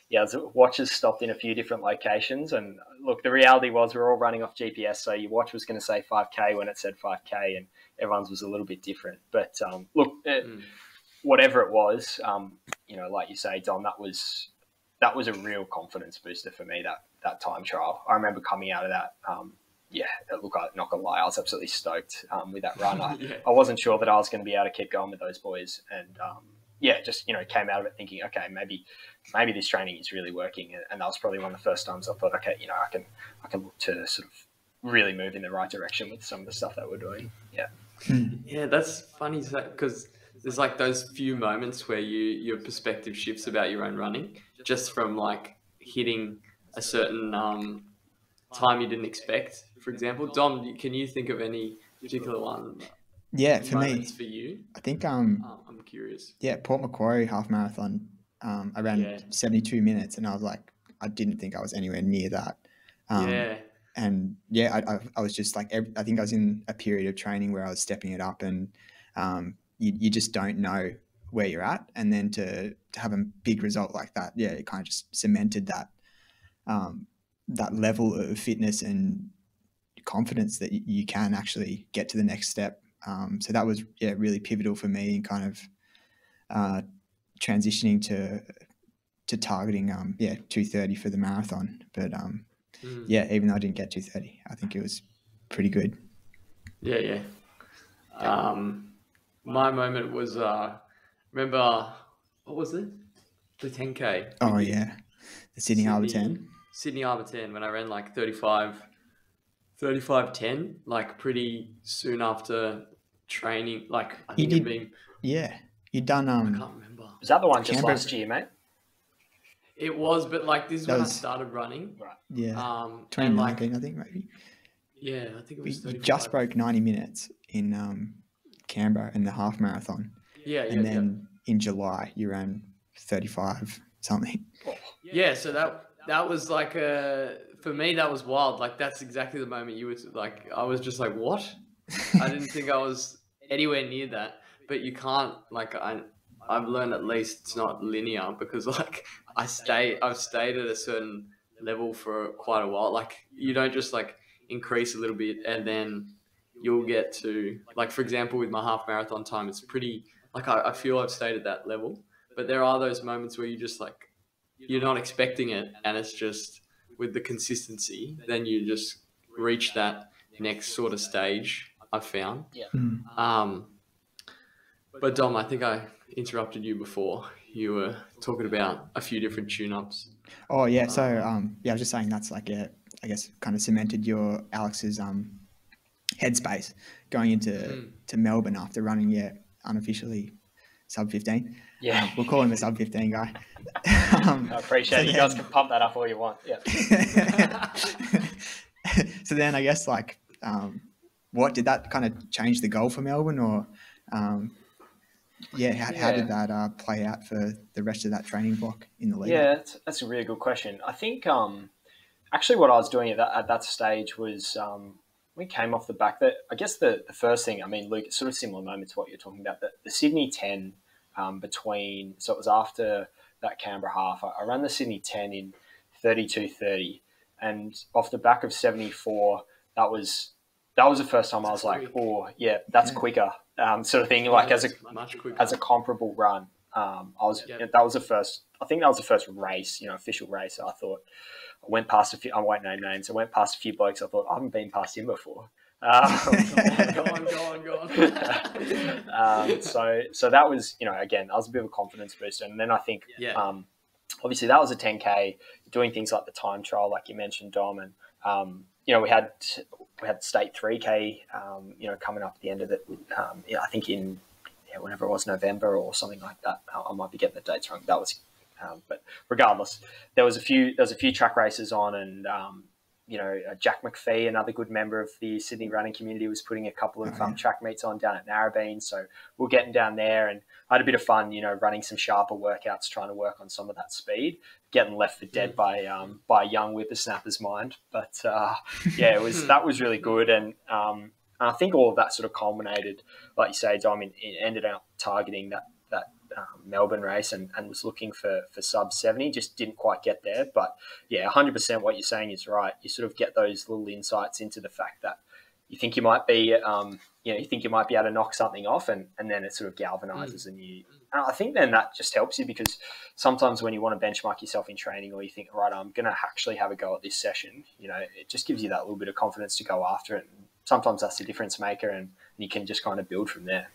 the watches stopped in a few different locations. And look, the reality was we were all running off GPS, so your watch was going to say 5K when it said 5K, and everyone's was a little bit different. But whatever it was, like you say, Dom, that was a real confidence booster for me, that time trial. I remember coming out of that. I'm not gonna lie, I was absolutely stoked with that run. I wasn't sure that I was going to be able to keep going with those boys, and came out of it thinking, okay, maybe this training is really working, and that was probably one of the first times I thought, okay, I can look to sort of really move in the right direction with some of the stuff that we're doing. Yeah, that's funny because there's those few moments where your perspective shifts about your own running, just from hitting a certain time you didn't expect. For example, Dom, can you think of any particular one? Yeah, for me, for you, I think I'm curious. Yeah, Port Macquarie half marathon. I ran 72 minutes, and I was I didn't think I was anywhere near that. And I was just I think I was in a period of training where I was stepping it up, and you just don't know where you're at, and then to have a big result like that, it kind of just cemented that that level of fitness and confidence that you can actually get to the next step. So that was really pivotal for me in kind of transitioning to targeting 2:30 for the marathon. But even though I didn't get 2:30, I think it was pretty good. My moment was remember, what was it? The 10K. Oh yeah, the Sydney Harbour 10. Sydney Harbour 10, when I ran 35:10, pretty soon after training. I think it'd been. Yeah, you'd done. I can't remember. Was that the one just last year, mate? It was, but this is when I started running. Right. Yeah. 2019, I think maybe. Yeah, I think it was. You just broke 90 minutes in Canberra in the half marathon. Yeah. And then in July you ran 35 something. Yeah, so that was for me, that was wild. Like, that's exactly the moment you were like, I was just like, what? I didn't think I was anywhere near that. But you can't, like, I've learned at least it's not linear because, like, I've stayed at a certain level for quite a while. Like, you don't just, like, increase a little bit and then you'll get to, like, for example, with my half marathon time, it's pretty, like, I feel I've stayed at that level. But there are those moments where you just, like, you're not expecting it and it's just with the consistency, then you just reach that next sort of stage, I've found. Yeah. Um, but Dom, I think I interrupted you before. You were talking about a few different tune-ups. Oh yeah, so yeah, I was just saying that's like I guess kind of cemented your Alex's headspace going into to Melbourne after running unofficially sub 15. Yeah. We'll call him a sub 15 guy. I appreciate it. You guys can pump that up all you want. Yeah. So then I guess like what did that kind of change the goal for Melbourne, or how did that play out for the rest of that training block in the league? Yeah, that's a really good question. I think actually what I was doing at that stage was we came off the back that I guess the first thing, I mean, Luke, it's sort of similar moment to what you're talking about, the Sydney 10 so it was after that Canberra half. I ran the Sydney 10 in 32:30, and off the back of 74, that was the first time I was like, oh yeah, that's quicker, sort of thing. Like as a comparable run, that was the first. I think that was the first race, official race. I thought I went past a few. I won't name names. I went past a few blokes. I thought I haven't been past him before. Go on. So that was, again, that was a bit of a confidence booster. And then I think, obviously that was a 10K, doing things like the time trial, like you mentioned, Dom, and we had state 3K, coming up at the end of it. I think in whenever it was November or something like that. I might be getting the dates wrong. That was, but regardless, there was a few track races on, and Jack McPhee, another good member of the Sydney running community, was putting a couple of track meets on down at Narrabeen. So we're getting down there, and I had a bit of fun, running some sharper workouts, trying to work on some of that speed, getting left for dead by a young whippersnapper's mind. But that was really good. And I think all of that sort of culminated, like you say, Dom, it ended up targeting that Melbourne race and was looking for sub 70, just didn't quite get there. But yeah, 100% what you're saying is right. You sort of get those little insights into the fact that you think you might be, able to knock something off, and then it sort of galvanizes and I think then that just helps you, because sometimes when you want to benchmark yourself in training, or you think, right, I'm going to actually have a go at this session, it just gives you that little bit of confidence to go after it. And sometimes that's the difference maker, and you can just kind of build from there.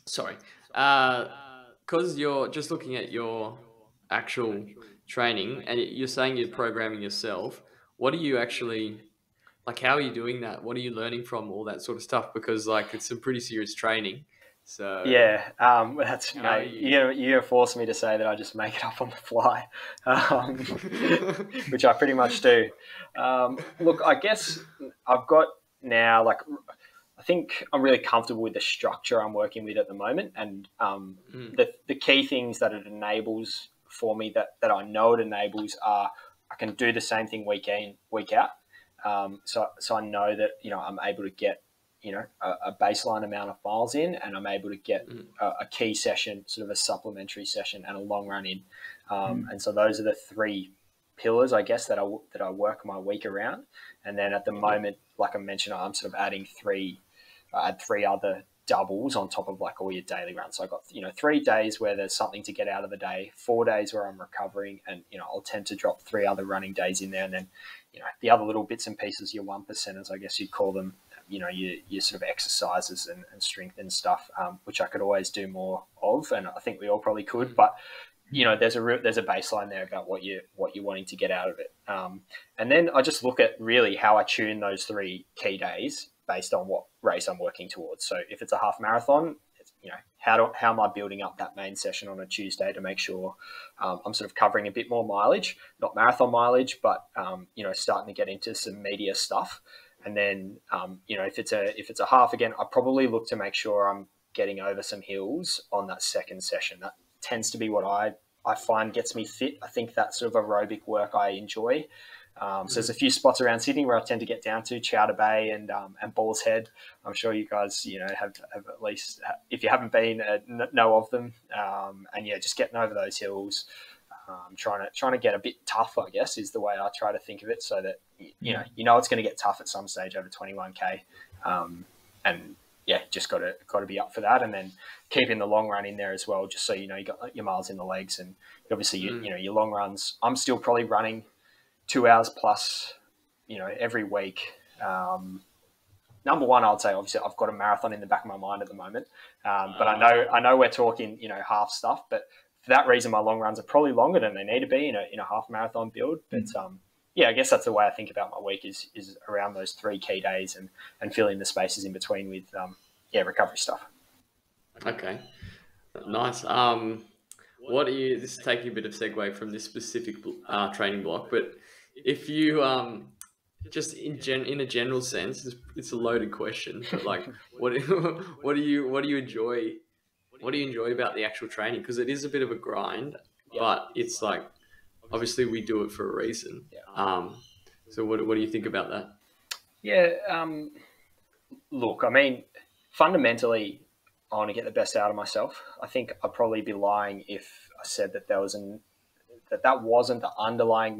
Sorry. Because you're just looking at your actual training and you're saying you're programming yourself, what are you actually, like, how are you doing that? What are you learning from all that sort of stuff? Because, like, it's some pretty serious training. So yeah, that's you forced me to say that I just make it up on the fly, which I pretty much do. Look, I guess I've got now, like, I think I'm really comfortable with the structure I'm working with at the moment, and the key things that it enables for me, that I know it enables, are I can do the same thing week in, week out. So I know that I'm able to get a baseline amount of miles in, and I'm able to get a key session, sort of a supplementary session, and a long run in. And so those are the three pillars, I guess, that I work my week around. And then at the moment, like I mentioned, I'm sort of adding three other doubles on top of, like, all your daily runs. So I got 3 days where there's something to get out of the day, 4 days where I'm recovering, and I'll tend to drop 3 other running days in there, and then the other little bits and pieces, your 1%ers, I guess you'd call them, your sort of exercises and strength and stuff, which I could always do more of, and I think we all probably could, but there's a baseline there about what you're wanting to get out of it, and then I just look at really how I tune those 3 key days based on what race I'm working towards. So if it's a half marathon, how am I building up that main session on a Tuesday to make sure I'm sort of covering a bit more mileage, not marathon mileage, but starting to get into some meatier stuff. And then if it's a half, again, I probably look to make sure I'm getting over some hills on that second session. That tends to be what I I find gets me fit. I think that sort of aerobic work I enjoy. So there's a few spots around Sydney where I tend to get down to, Chowder Bay and Balls Head. I'm sure you guys, have at least, if you haven't been, know of them. And yeah, just getting over those hills, trying to get a bit tough, I guess, is the way I try to think of it, so that it's going to get tough at some stage over 21k, and yeah, just got to be up for that, and then keeping the long run in there as well, just so you got your miles in the legs, and obviously your long runs. I'm still probably running 2 hours plus, every week. Number one, I'd say obviously I've got a marathon in the back of my mind at the moment, but I know we're talking half stuff, but for that reason my long runs are probably longer than they need to be in a half marathon build. But I guess that's the way I think about my week is around those 3 key days and filling the spaces in between with recovery stuff. Okay, nice. This is taking a bit of segue from this specific training block, but if you just in a general sense, it's a loaded question, but like what do you enjoy? What do you enjoy about the actual training? Because it is a bit of a grind, but it's like, obviously we do it for a reason. So what do you think about that? Yeah. Look, I mean, fundamentally, I want to get the best out of myself. I think I'd probably be lying if I said that that wasn't the underlying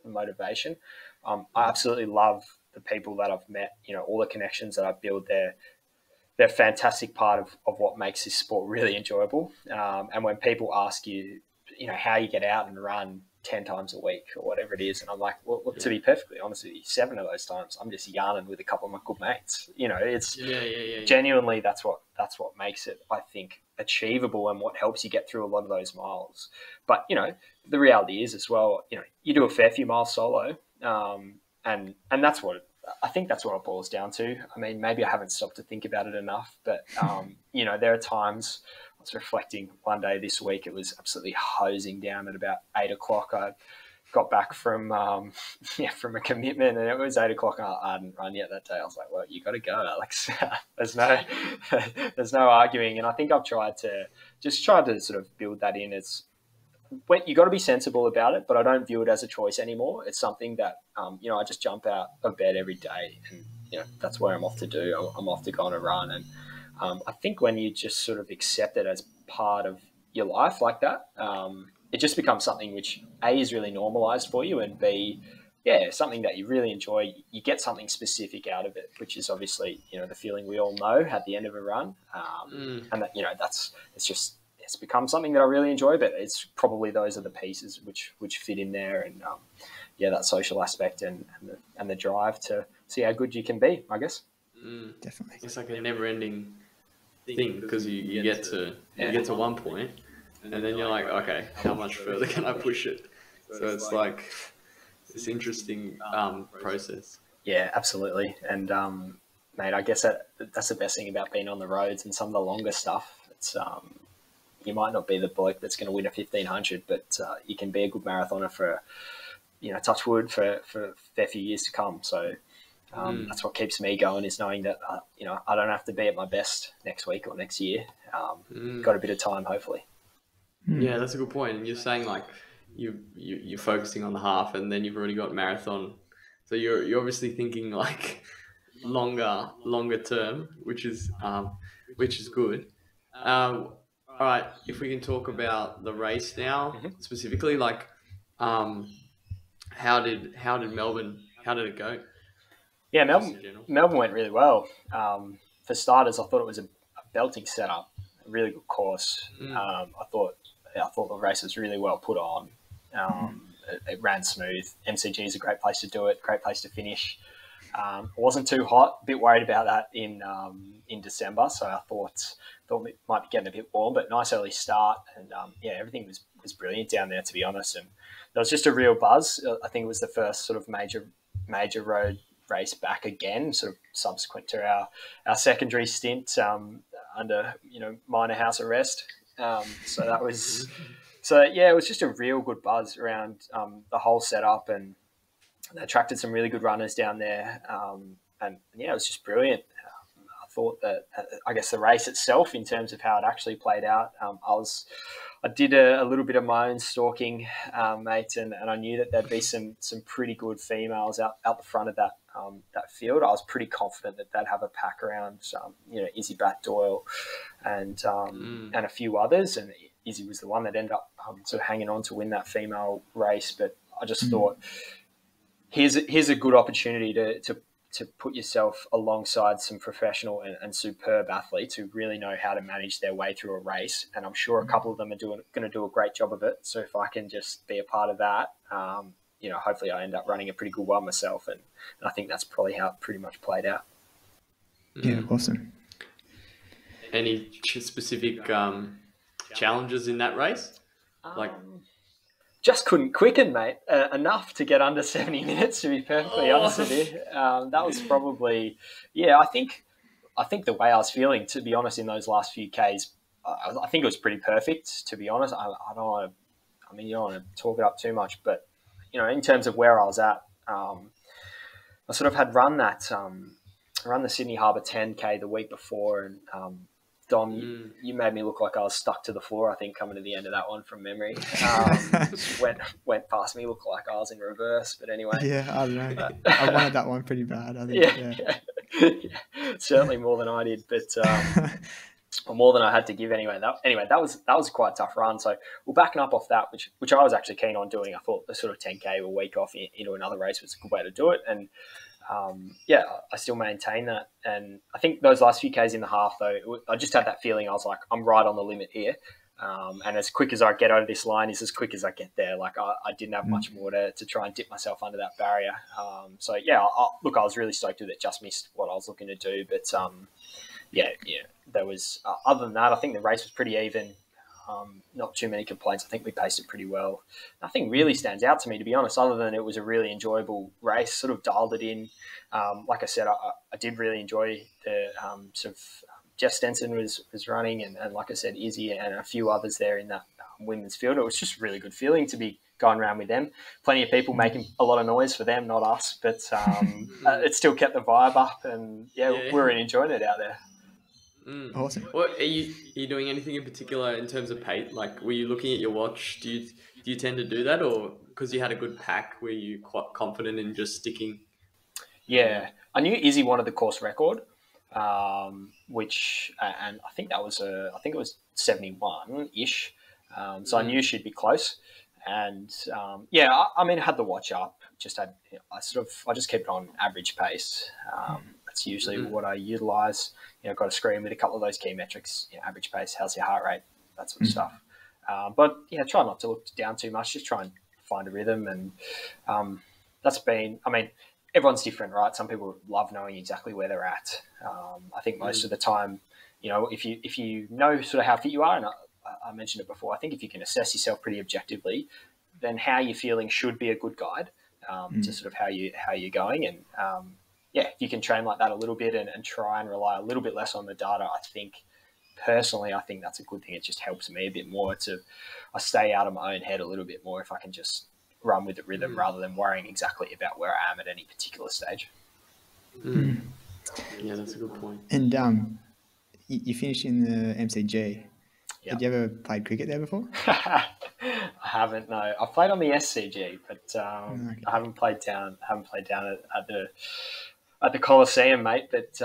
motivation. I absolutely love the people that I've met, all the connections that I've built there. They're a fantastic part of what makes this sport really enjoyable. And when people ask you, how you get out and run 10 times a week or whatever it is, and I'm like, well, to be perfectly honest with you, 7 of those times I'm just yarning with a couple of my good mates. It's genuinely that's what makes it, I think, achievable and what helps you get through a lot of those miles. But the reality is as well, you do a fair few miles solo, and that's what I think that's what it boils down to. I mean, maybe I haven't stopped to think about it enough, but there are times. I was reflecting one day this week, it was absolutely hosing down at about 8 o'clock. I got back from from a commitment, and it was 8 o'clock and I hadn't run yet that day. I was like, well, you got to go, Alex. there's no arguing. And I think I've tried to sort of build that in. You got to be sensible about it, but I don't view it as a choice anymore. It's something that, I just jump out of bed every day, and, that's where I'm off to do. I'm off to go on a run. And I think when you just sort of accept it as part of your life like that, it just becomes something which A, is really normalized for you, and B, something that you really enjoy. You get something specific out of it, which is obviously, the feeling we all know at the end of a run. And that, it's become something that I really enjoy, but it's probably those are the pieces which fit in there, and that social aspect and the drive to see how good you can be, I guess. Definitely. It's like a never-ending thing, because you get to one point, and then you're like, okay, how much further can I push it? So it's like this interesting process. Yeah, absolutely. And mate, I guess that's the best thing about being on the roads and some of the longer stuff. It's you might not be the bloke that's going to win a 1500, but you can be a good marathoner for, touch wood, for a fair few years to come. So that's what keeps me going, is knowing that, I don't have to be at my best next week or next year. Got a bit of time, hopefully. Yeah, that's a good point. And you're saying like you're focusing on the half, and then you've already got marathon. So you're obviously thinking like longer term, which is good. All right, if we can talk about the race now, specifically, like, how did Melbourne? How did it go? Yeah, Melbourne went really well. For starters, I thought it was a belting setup, a really good course. I thought the race was really well put on. It ran smooth. MCG is a great place to do it, great place to finish. It wasn't too hot. A bit worried about that in December, so I thought it might be getting a bit warm, but nice early start, and everything was brilliant down there, to be honest. And there was just a real buzz. I think it was the first sort of major road race back again, sort of subsequent to our secondary stint under minor house arrest. So that was it was just a real good buzz around the whole setup, and they attracted some really good runners down there, and it was just brilliant. I thought that, I guess, the race itself, in terms of how it actually played out, I I did a little bit of my own stalking, mate, and I knew that there'd be some pretty good females out the front of that field. I was pretty confident that they'd have a pack around, Izzy Bat Doyle and a few others, and Izzy was the one that ended up sort of hanging on to win that female race. But I just thought, here's a good opportunity to put yourself alongside some professional and superb athletes who really know how to manage their way through a race. And I'm sure a couple of them are going to do a great job of it. So if I can just be a part of that, hopefully I end up running a pretty good one myself. And I think that's probably how it pretty much played out. Yeah, awesome. Any specific challenges in that race? Just couldn't quicken, mate, enough to get under 70 minutes, to be perfectly honest with you. That was probably, I think the way I was feeling, to be honest, in those last few Ks, I think it was pretty perfect, to be honest. I don't want to, you don't want to talk it up too much, but, in terms of where I was at, I sort of had run the Sydney Harbour 10K the week before, and Dom, you made me look like I was stuck to the floor, I think, coming to the end of that one from memory. Went past me, looked like I was in reverse. But anyway. Yeah, I don't know. I wanted that one pretty bad, I think. Yeah. Certainly more than I did, but or more than I had to give anyway. That was quite a tough run. So we're backing up off that, which I was actually keen on doing. I thought the sort of 10K a week off into another race was a good way to do it. And I still maintain that. And I think those last few Ks in the half, though, I just had that feeling. I was like, I'm right on the limit here. And as quick as I get over this line is as quick as I get there. Like I didn't have much more to try and dip myself under that barrier. Look, I was really stoked with it. Just missed what I was looking to do. But there was, other than that, I think the race was pretty even. Not too many complaints. I think we paced it pretty well. Nothing really stands out to me, to be honest, other than it was a really enjoyable race, sort of dialed it in. Like I said, I did really enjoy the sort of Jeff Stenson was running, and like I said, Izzy and a few others there in that women's field. It was just a really good feeling to be going around with them. Plenty of people making a lot of noise for them, not us, but it still kept the vibe up, and we were enjoying it out there. Awesome. Well, are you doing anything in particular in terms of pace? Like, were you looking at your watch? Do you tend to do that, or because you had a good pack, were you quite confident in just sticking? Yeah, I knew Izzy wanted the course record, which and I think it was 71-ish. So I knew she'd be close, and I had the watch up. I just kept it on average pace. That's usually what I utilize. Got to screen with a couple of those key metrics, average pace, how's your heart rate, that sort of stuff. But try not to look down too much, just try and find a rhythm. And everyone's different, right? Some people love knowing exactly where they're at. I think most of the time, if you know sort of how fit you are, and I mentioned it before, I think if you can assess yourself pretty objectively, then how you're feeling should be a good guide to sort of how you're going. And if you can train like that a little bit and try and rely a little bit less on the data, I think that's a good thing. It just helps me a bit more I stay out of my own head a little bit more if I can just run with the rhythm rather than worrying exactly about where I am at any particular stage. Yeah, that's a good point. And you finished in the MCG. Yep. Had you ever played cricket there before? I haven't. No, I've played on the SCG, but I haven't played down at the Coliseum, mate. But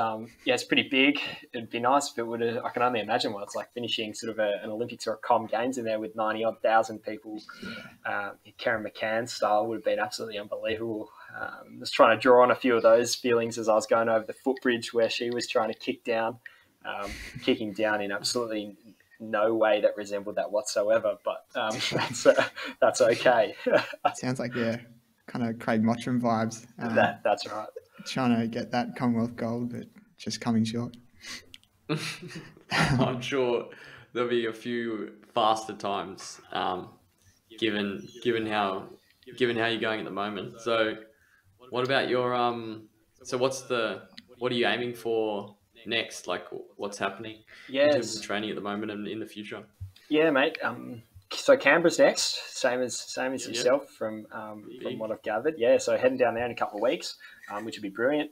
it's pretty big. It'd be nice if it would. I can only imagine what it's like finishing sort of an Olympics or a Com Games in there with 90,000 people. Karen McCann style would have been absolutely unbelievable. Just trying to draw on a few of those feelings as I was going over the footbridge where she was trying to kicking down in absolutely no way that resembled that whatsoever, but that's okay. Sounds like kind of Craig Mottram vibes. That's right. Trying to get that Commonwealth gold, but just coming short. I'm sure there'll be a few faster times, given how you're going at the moment. So, what about your what are you aiming for next? Like, what's happening in terms of training at the moment and in the future? Yeah, mate. So Canberra's next, same as yourself from what I've gathered. Yeah, so heading down there in a couple of weeks, which would be brilliant.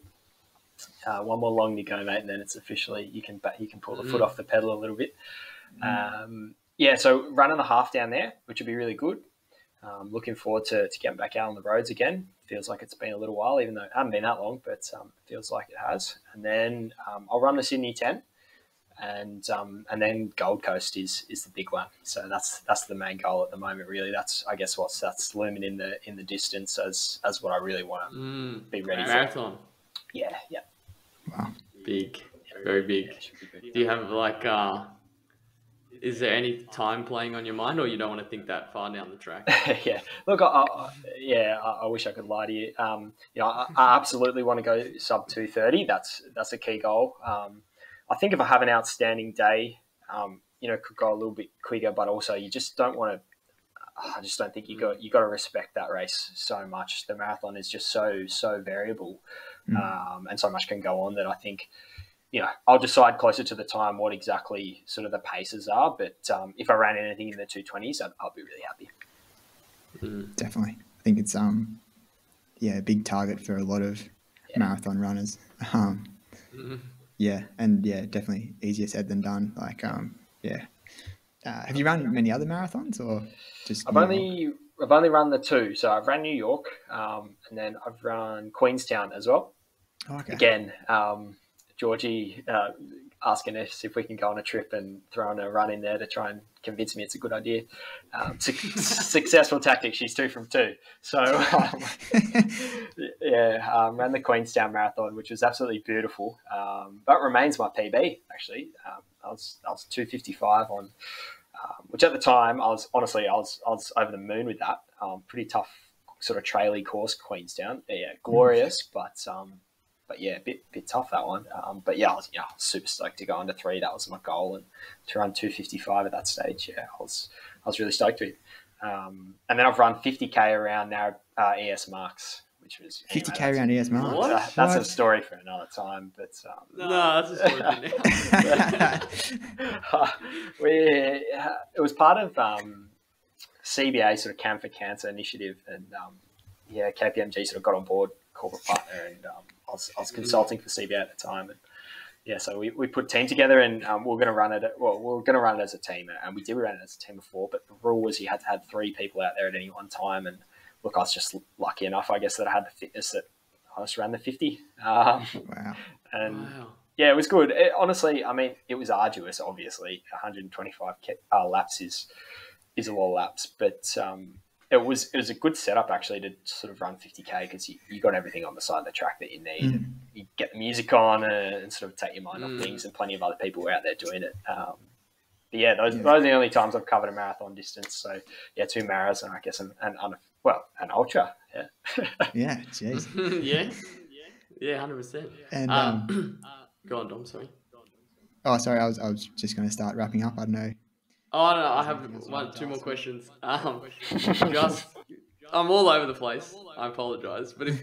One more long to go, mate, and then it's officially you can pull the foot off the pedal a little bit. yeah, so running the half down there, which would be really good. Looking forward to getting back out on the roads again. Feels like it's been a little while, even though it hasn't been that long, but it feels like it has. And then I'll run the Sydney 10, and then Gold Coast is the big one. So that's the main goal at the moment. Really, that's I guess that's looming in the distance as what I really want to be ready for. Marathon. Yeah. Wow. Big, very big. Do you have like is there any time playing on your mind, or you don't want to think that far down the track? Yeah. Look, I wish I could lie to you. I absolutely want to go sub 2:30. That's a key goal. I think if I have an outstanding day, could go a little bit quicker, but also you just don't want to. I just don't think you got to respect that race so much. The marathon is just so variable, and so much can go on that I think. I'll decide closer to the time what exactly sort of the paces are. But if I ran anything in the 2:20s, I'll be really happy. Definitely. I think it's a big target for a lot of marathon runners. Definitely easier said than done. Like, have you run many other marathons or just? I've only run the two. So I've ran New York, and then I've run Queenstown as well. Oh, okay. Again, Georgie asking us if we can go on a trip and throwing a run in there to try and convince me it's a good idea. Successful tactic. She's 2 from 2. So, ran the Queenstown Marathon, which was absolutely beautiful, but remains my PB, actually. I was 2:55 on, which at the time, I was over the moon with that. Pretty tough sort of traily course, Queenstown. Yeah, glorious, but yeah, a bit tough, that one. But yeah, I was super stoked to go under 3. That was my goal, and to run 2:55 at that stage, yeah, I was really stoked with. And then I've run 50k around now ES Marks, which was 50k around ES Marks. That's a story for another time. But no, that's a story for now. It was part of CBA sort of Cam for Cancer initiative, and KPMG sort of got on board, corporate partner, and I was consulting for CBA at the time, and so we put a team together, and we were going to run it. We were going to run it as a team, and we did run it as a team before. But the rule was you had to have 3 people out there at any one time, and look, I was just lucky enough, I guess, that I had the fitness that I just ran the 50. Wow! And yeah, it was good. Honestly, I mean, it was arduous. Obviously, 125 laps is a lot of laps, but it was a good setup actually to sort of run 50k because you got everything on the side of the track that you need. And you get the music on and sort of take your mind off things, and plenty of other people were out there doing it. But yeah, those are the only times I've covered a marathon distance. So yeah, 2 marathons, I guess, and an ultra. Yeah. Yeah. Jeez. Yeah, 100%. And go on, Dom. Sorry. Oh, sorry. I was just going to start wrapping up. I don't know. Oh no, I have 2 more questions. I'm all over the place. I apologize, but I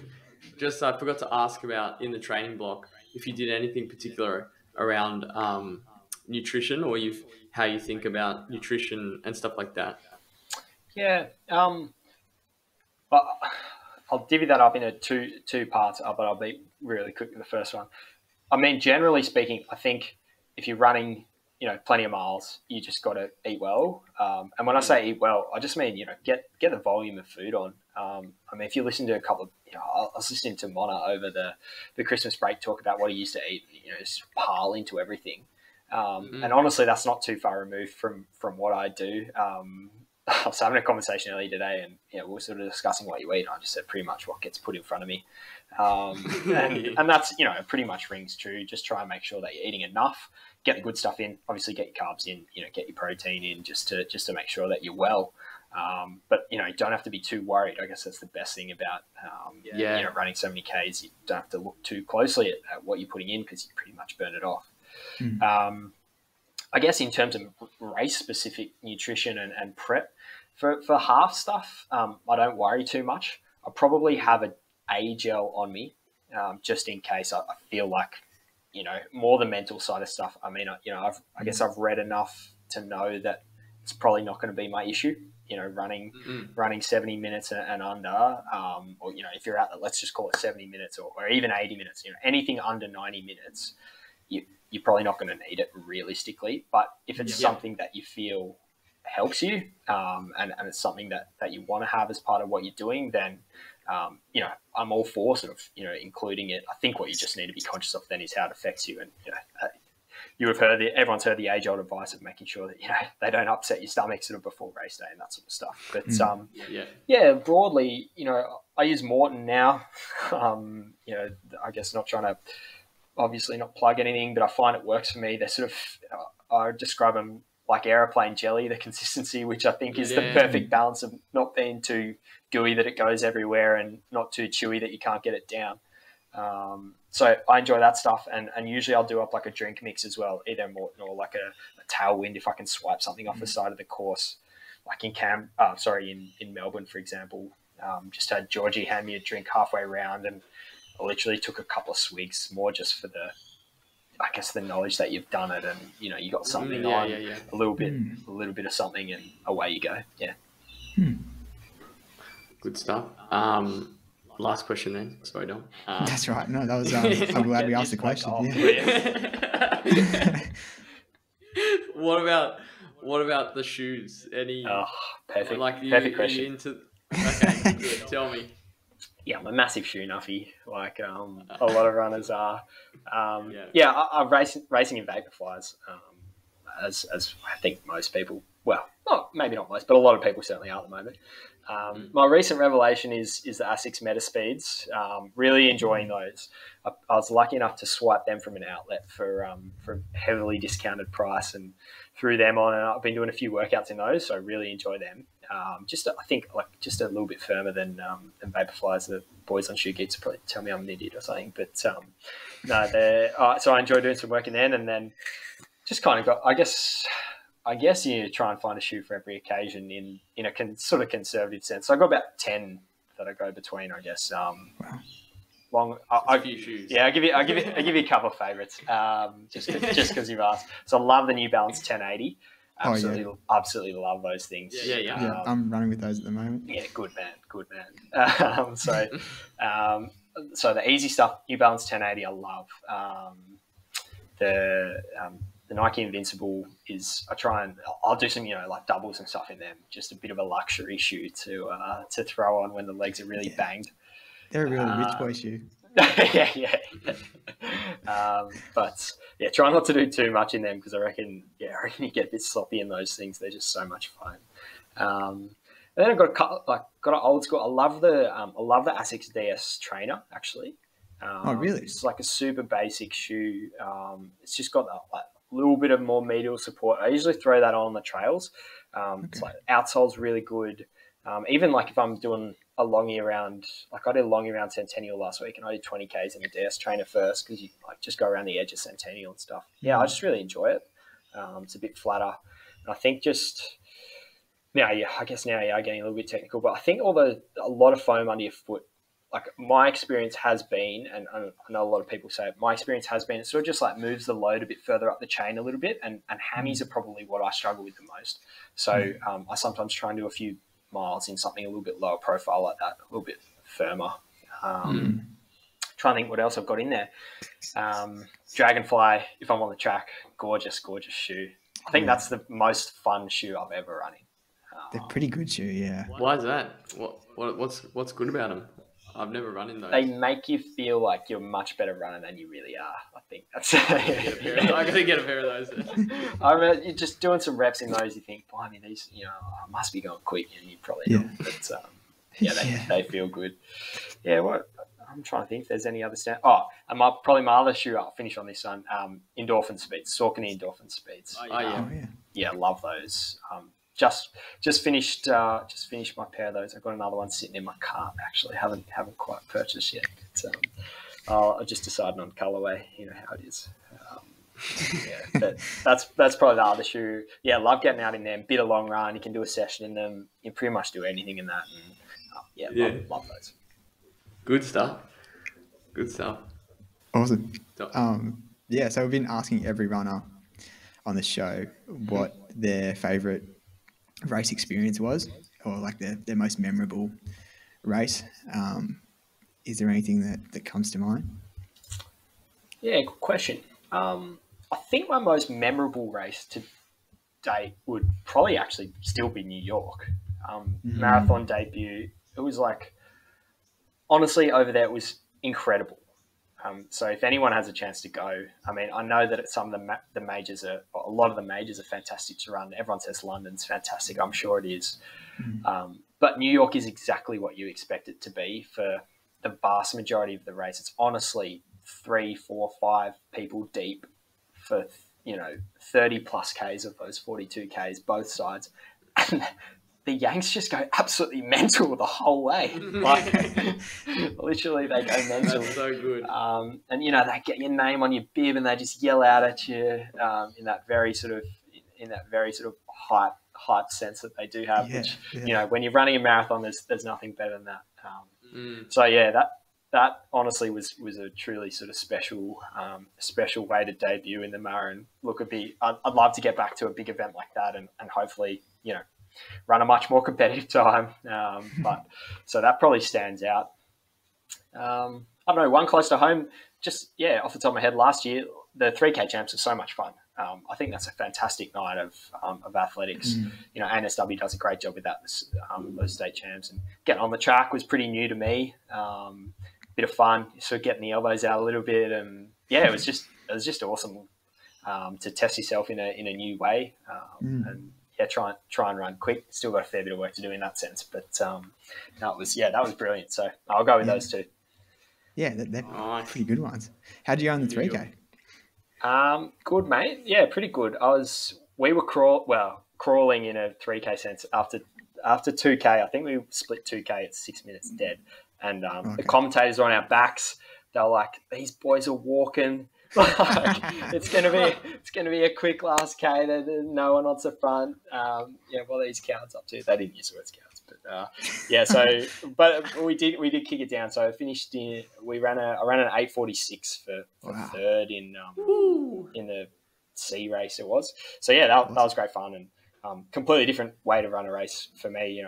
forgot to ask about in the training block if you did anything particular around nutrition, or how you think about nutrition and stuff like that. Yeah. I'll divvy that up into two parts, but I'll be really quick with the first one. I mean, generally speaking, I think if you're running, plenty of miles, you just got to eat well. And when I say eat well, I just mean, get the volume of food on. I mean, if you listen to a couple of, I was listening to Mona over the Christmas break talk about what he used to eat, just pile into everything. And honestly, that's not too far removed from what I do. I was having a conversation earlier today, and we were sort of discussing what you eat. I just said pretty much what gets put in front of me, and that's it pretty much rings true. Just try and make sure that you're eating enough, get the good stuff in. Obviously, get your carbs in, get your protein in, just to make sure that you're well. But you don't have to be too worried. I guess that's the best thing about running so many Ks. You don't have to look too closely at what you're putting in because you pretty much burn it off. I guess in terms of race-specific nutrition and prep, for half stuff, I don't worry too much. I probably have a gel on me just in case I feel like, more the mental side of stuff. I mean, I guess I've read enough to know that it's probably not going to be my issue, running 70 minutes and under, or, if you're out there, let's just call it 70 minutes or even 80 minutes, anything under 90 minutes, you're probably not going to need it realistically. But if it's something that you feel helps you, and it's something that you want to have as part of what you're doing, then I'm all for sort of including it. I think what you just need to be conscious of then is how it affects you, and you have heard everyone's heard the age old advice of making sure that they don't upset your stomach sort of before race day and that sort of stuff. But broadly, I use Morton now. I guess not trying to obviously not plug anything, but I find it works for me. They're sort of I describe them like aeroplane jelly, the consistency, which I think is the perfect balance of not being too gooey that it goes everywhere and not too chewy that you can't get it down. So I enjoy that stuff, and usually I'll do up like a drink mix as well, either Morton or like a tailwind if I can swipe something off the side of the course, like in Melbourne, for example. Just had Georgie hand me a drink halfway around, and I literally took a couple of swigs more just for the knowledge that you've done it, and you got something a little bit of something, and away you go. Good stuff. Last question then. Sorry, Dom. That's right. No, that was. I'm glad we asked the question. What about the shoes? Any? Oh, perfect. Perfect question. Okay, good. Tell me. Yeah, I'm a massive shoe nuffy, like a lot of runners are. I'm racing in Vaporflies, as I think most people. Well, maybe not most, but a lot of people certainly are at the moment. My recent revelation is the Asics Meta Speeds. Really enjoying those. I was lucky enough to swipe them from an outlet for a heavily discounted price, and threw them on, and I've been doing a few workouts in those, so I really enjoy them. I think just a little bit firmer than Vaporflies. The boys on Shoe Geeks probably tell me I'm an idiot or something, but no, they're so I enjoy doing some work in them, and then just kind of got, I guess you try and find a shoe for every occasion in a sort of conservative sense. So I got about 10 that I go between, I guess. Long, a few shoes. Yeah, I give you a couple of favorites, just because you've asked. So I love the New Balance 1080. Absolutely love those things. Yeah, I'm running with those at the moment. Yeah, good man. So the easy stuff, New Balance 1080, I love. The Nike Invincible I'll do some like doubles and stuff in them. Just a bit of a luxury shoe to throw on when the legs are really banged. They're a really rich boy shoe. Yeah. But try not to do too much in them, because I reckon you get a bit sloppy in those things. They're just so much fun. And then I've got an old school. I love the Asics Ds Trainer, actually. Really? It's like a super basic shoe. It's just got a little bit of more medial support. I usually throw that on the trails. It's like outsole's really good. Even like if I'm doing a longie around, like I did a longie around Centennial last week, and I did 20 Ks in the DS Trainer first, because you just go around the edge of Centennial and stuff. Yeah, I just really enjoy it. It's a bit flatter. And I think I guess now you are getting a little bit technical, but I think a lot of foam under your foot, like my experience has been, and I know a lot of people say it, my experience has been, it sort of just like moves the load a bit further up the chain a little bit, and hammies are probably what I struggle with the most. So I sometimes try and do a few miles in something a little bit lower profile like that, a little bit firmer. Trying to think what else I've got in there. Dragonfly, if I'm on the track, gorgeous shoe. I think that's the most fun shoe I've ever run in. They're pretty good shoe, yeah. Why is that? What's good about them? I've never run in those. They make you feel like you're a much better runner than you really are. I think that's. I gotta get a pair of those. I remember just doing some reps in those. You think, blimey, these, I must be going quick, and you probably don't. But they feel good. Yeah, what I'm trying to think if there's any other stand. And my other shoe. I'll finish on this one. Endorphin Speeds, Saucony Endorphin Speeds. Yeah, love those. Just finished my pair of those. I've got another one sitting in my cart. Actually, haven't quite purchased yet. But, I just decided on colorway. You know how it is. But that's probably the other shoe. Yeah, love getting out in them. Bit of long run. You can do a session in them. You can pretty much do anything in that. And love those. Good stuff. Awesome. So we've been asking every runner on the show what their favorite race experience was, or like their most memorable race. Is there anything that comes to mind? Yeah, good question. I think my most memorable race date would probably actually still be New York. Marathon debut. It was like, honestly, over there, it was incredible. So if anyone has a chance to go, I mean, I know that some of the majors a lot of the majors are fantastic to run. Everyone says London's fantastic. I'm sure it is. But New York is exactly what you expect it to be for the vast majority of the race. It's honestly 3, 4, 5 people deep for, 30 plus Ks of those 42 Ks, both sides. And the Yanks just go absolutely mental the whole way. Like, literally, they go mental. That's so good. And they get your name on your bib and they just yell out at you in that very sort of hype sense that they do have. Which when you're running a marathon, there's nothing better than that. So yeah, that honestly was a truly sort of special way to debut in the Mara. And look, I'd love to get back to a big event like that and hopefully run a much more competitive time. But so that probably stands out. I don't know, one close to home, just, off the top of my head, last year, the 3K champs are so much fun. I think that's a fantastic night of athletics. ANSW does a great job with that, those state champs. And getting on the track was pretty new to me. Bit of fun, sort of getting the elbows out a little bit. And it was just awesome to test yourself in a new way. And try and run quick. Still got a fair bit of work to do in that sense, but that was brilliant. So I'll go with those two. Yeah, they're pretty good ones. How'd you go on the 3K? Good, mate. Yeah, pretty good. We were crawling in a 3K sense after 2K. I think we split 2K at 6 minutes dead, and the commentators were on our backs. They were like, "These boys are walking." It's gonna be a quick last K. There's no one on the front. What are these counts up to? They didn't use the words counts, but So, but we did kick it down. So I finished I ran an 8:46 for third in the C race. It was that was great fun and completely different way to run a race for me.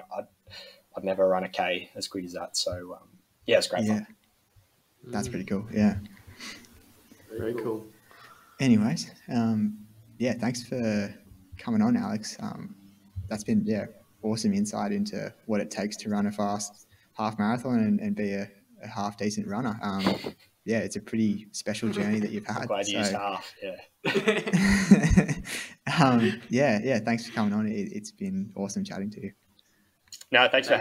I'd never run a K as quick as that. So it's great fun. That's pretty cool. Yeah. Very cool. Anyways, thanks for coming on, Alex. That's been awesome insight into what it takes to run a fast half marathon and be a half decent runner. It's a pretty special journey that you've had. I'm glad you used half. Thanks for coming on. It's been awesome chatting to you. No, thanks for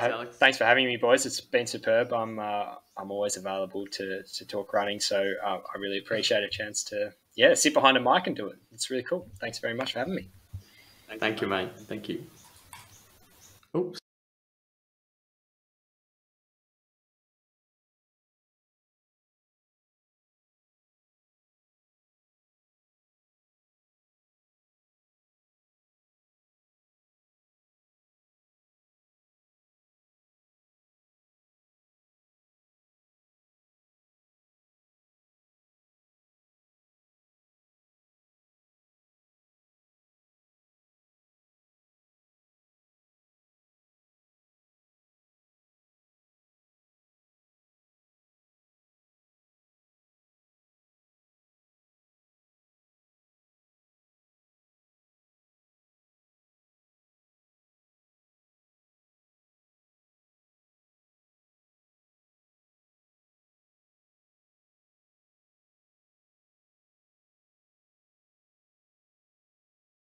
having me, boys. It's been superb. I'm always available to talk running, so I really appreciate a chance to sit behind a mic and do it. It's really cool. Thanks very much for having me. Thank you, mate. Thank you. Oops.